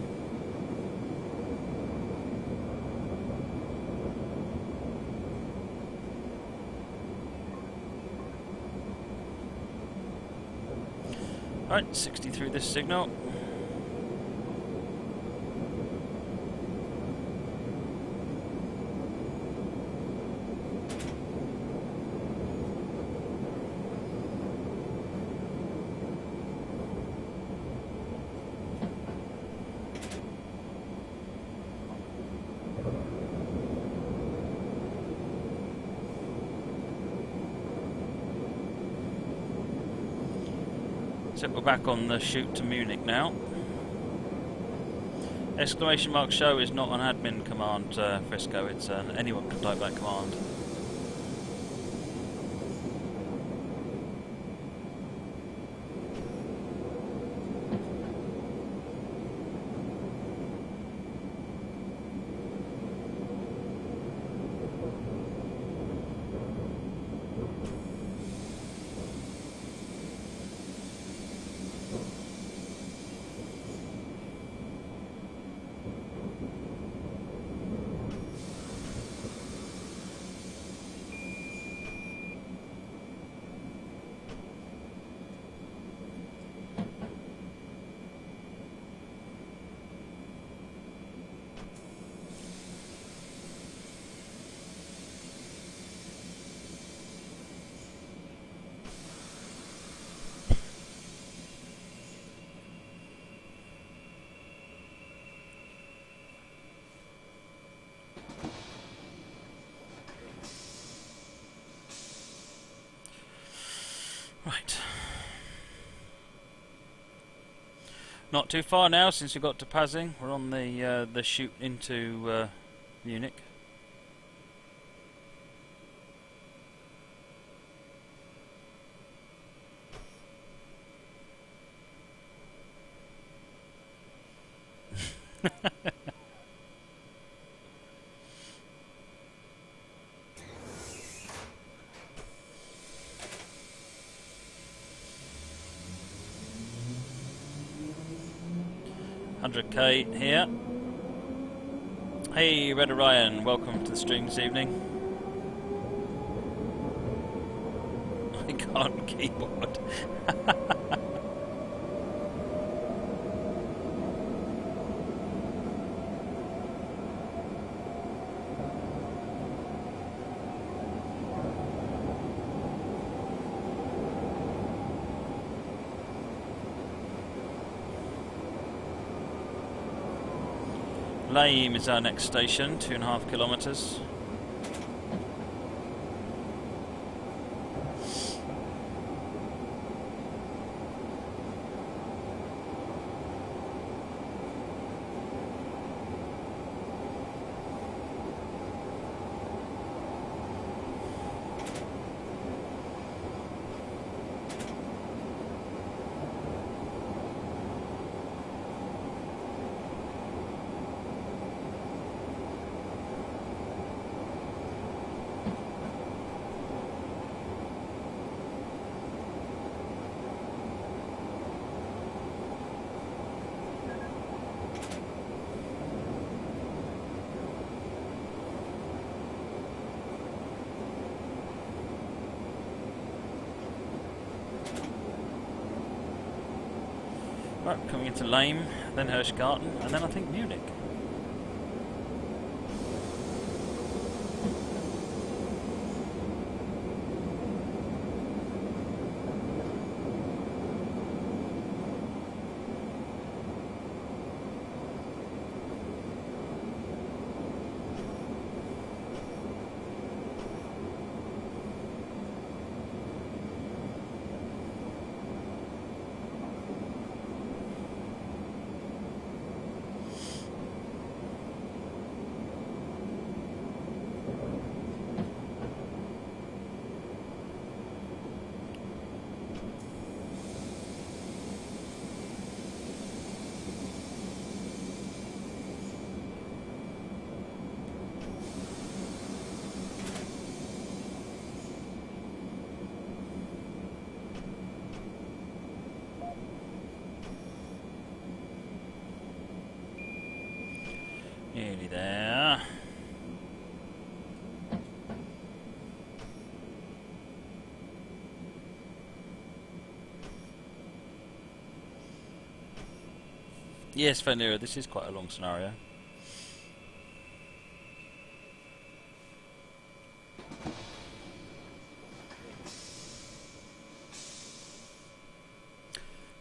Right, 60 through this signal. So we're back on the shoot to Munich now. Exclamation mark show is not an admin command, Frisco, it's anyone can type that command. Right. Not too far now since we got to Pasing. We're on the shoot into Munich. $100K here. Hey, Red Orion, welcome to the stream this evening. I can't keyboard. Lame is our next station, 2.5 kilometres. Right, coming into Lame. then Hirschgarten, and then I think Munich. Nearly there. Yes, Vanera, this is quite a long scenario.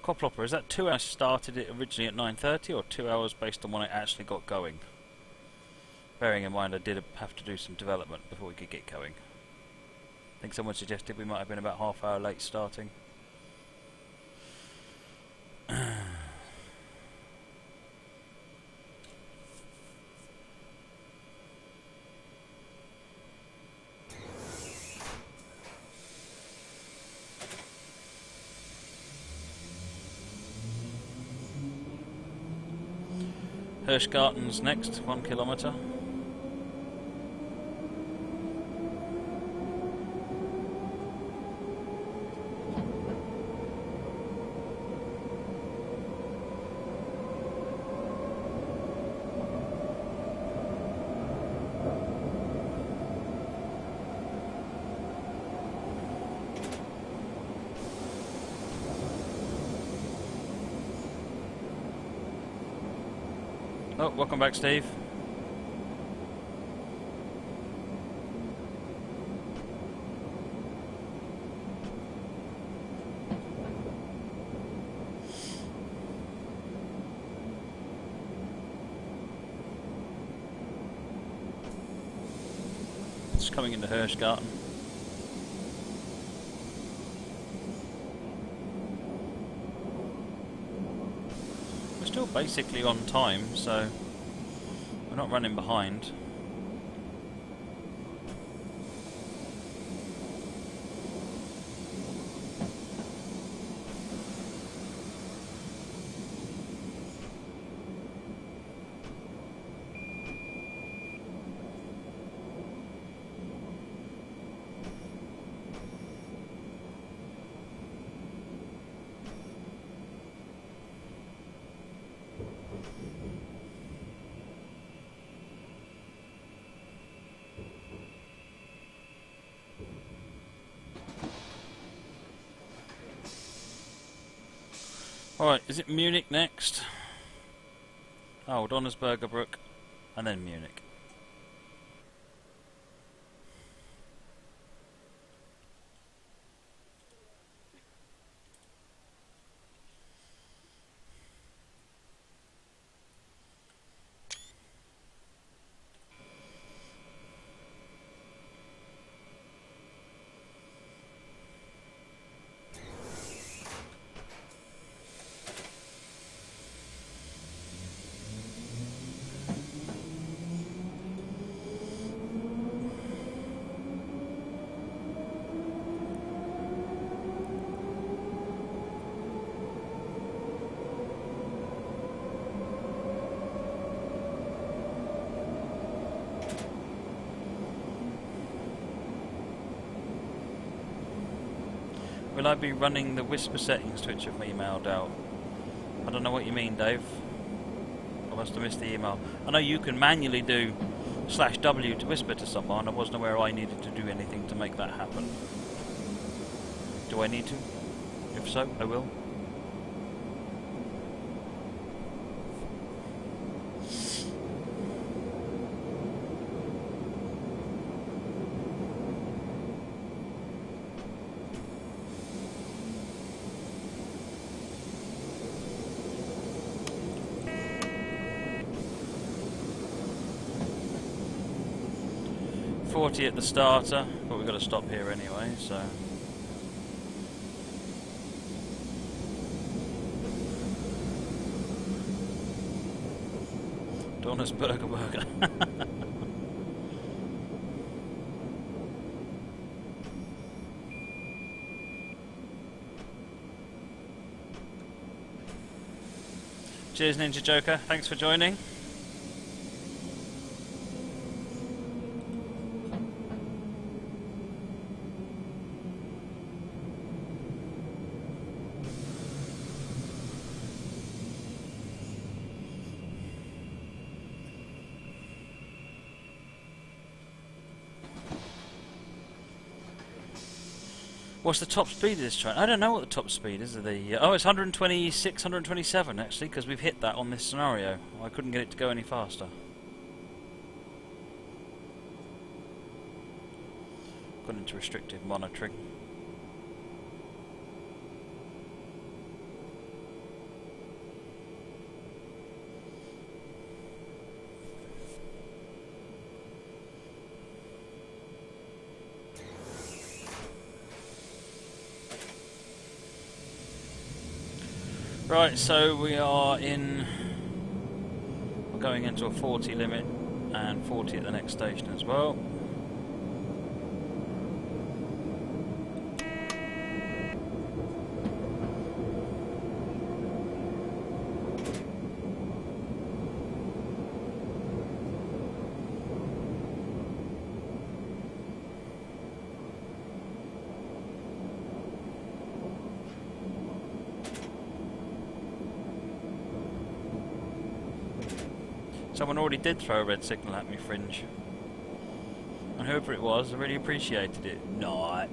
Coplopper, is that 2 hours started it originally at 9:30 or 2 hours based on when it actually got going? Bearing in mind I did have to do some development before we could get going. I think someone suggested we might have been about half hour late starting. Hirschgarten's next, 1 kilometre. Oh, welcome back, Steve. It's coming into Hirschgarten. We're still basically on time, so we're not running behind. Alright, is it Munich next? Oh, Donnersberger Brook, and then Munich. Will I be running the whisper settings to which have emailed out? I don't know what you mean, Dave. I must have missed the email. I know you can manually do /W to whisper to someone. I wasn't aware I needed to do anything to make that happen. Do I need to? If so, I will. 240 at the starter, but we've got to stop here anyway, so... Donner's Burger. Cheers, Ninja Joker. Thanks for joining. What's the top speed of this train? I don't know what the top speed is of the... oh, it's 126, 127 actually, because we've hit that on this scenario. I couldn't get it to go any faster. Got into restrictive monitoring. Right, so we are in... we're going into a 40 limit and 40 at the next station as well. Someone already did throw a red signal at me, Fringe. And whoever it was, I really appreciated it. Not.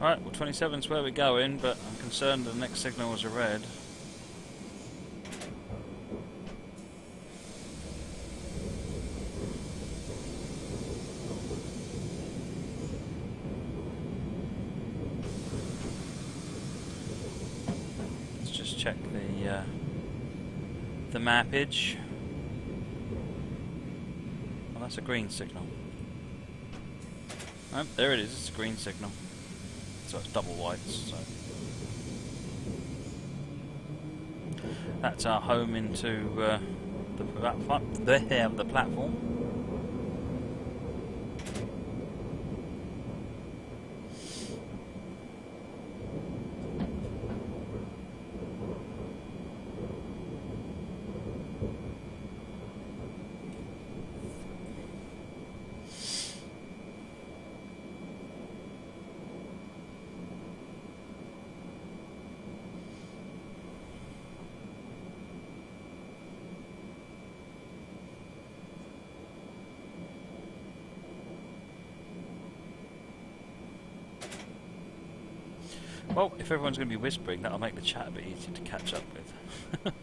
Right, well 27's where we're going, but I'm concerned the next signal was a red. Let's just check the mappage. Well, that's a green signal. Oh, there it is, it's a green signal. So it's double whites. So that's our home into the platform. Well, if everyone's going to be whispering, that'll make the chat a bit easier to catch up with.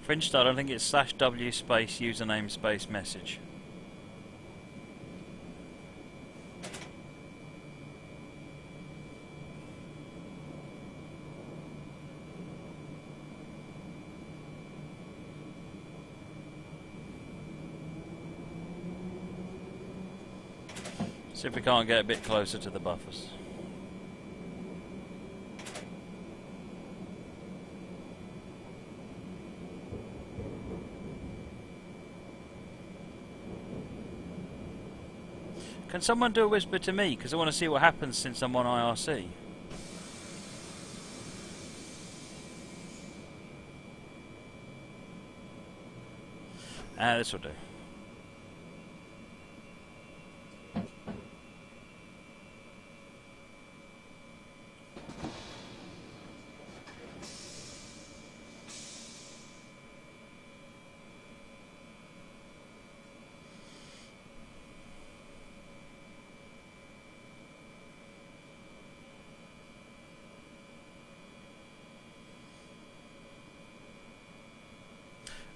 Fringe Star, I think it's /w space username space message. See if we can't get a bit closer to the buffers. Can someone do a whisper to me? Because I want to see what happens since I'm on IRC. This will do.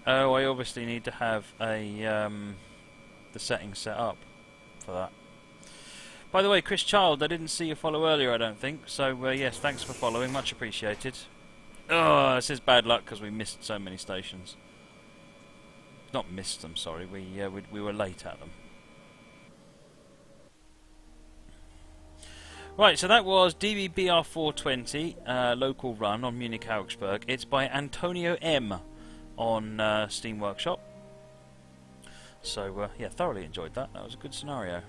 Oh, I obviously need to have a the settings set up for that. By the way, Chris Child, I didn't see you follow earlier, I don't think. So yes, thanks for following, much appreciated. Oh, this is bad luck because we missed so many stations. Not missed them, sorry. We were late at them. Right, so that was DB BR420 local run on Munich Augsburg. It's by Antonio M on Steam Workshop. So yeah, thoroughly enjoyed that. That was a good scenario.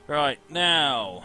Right, now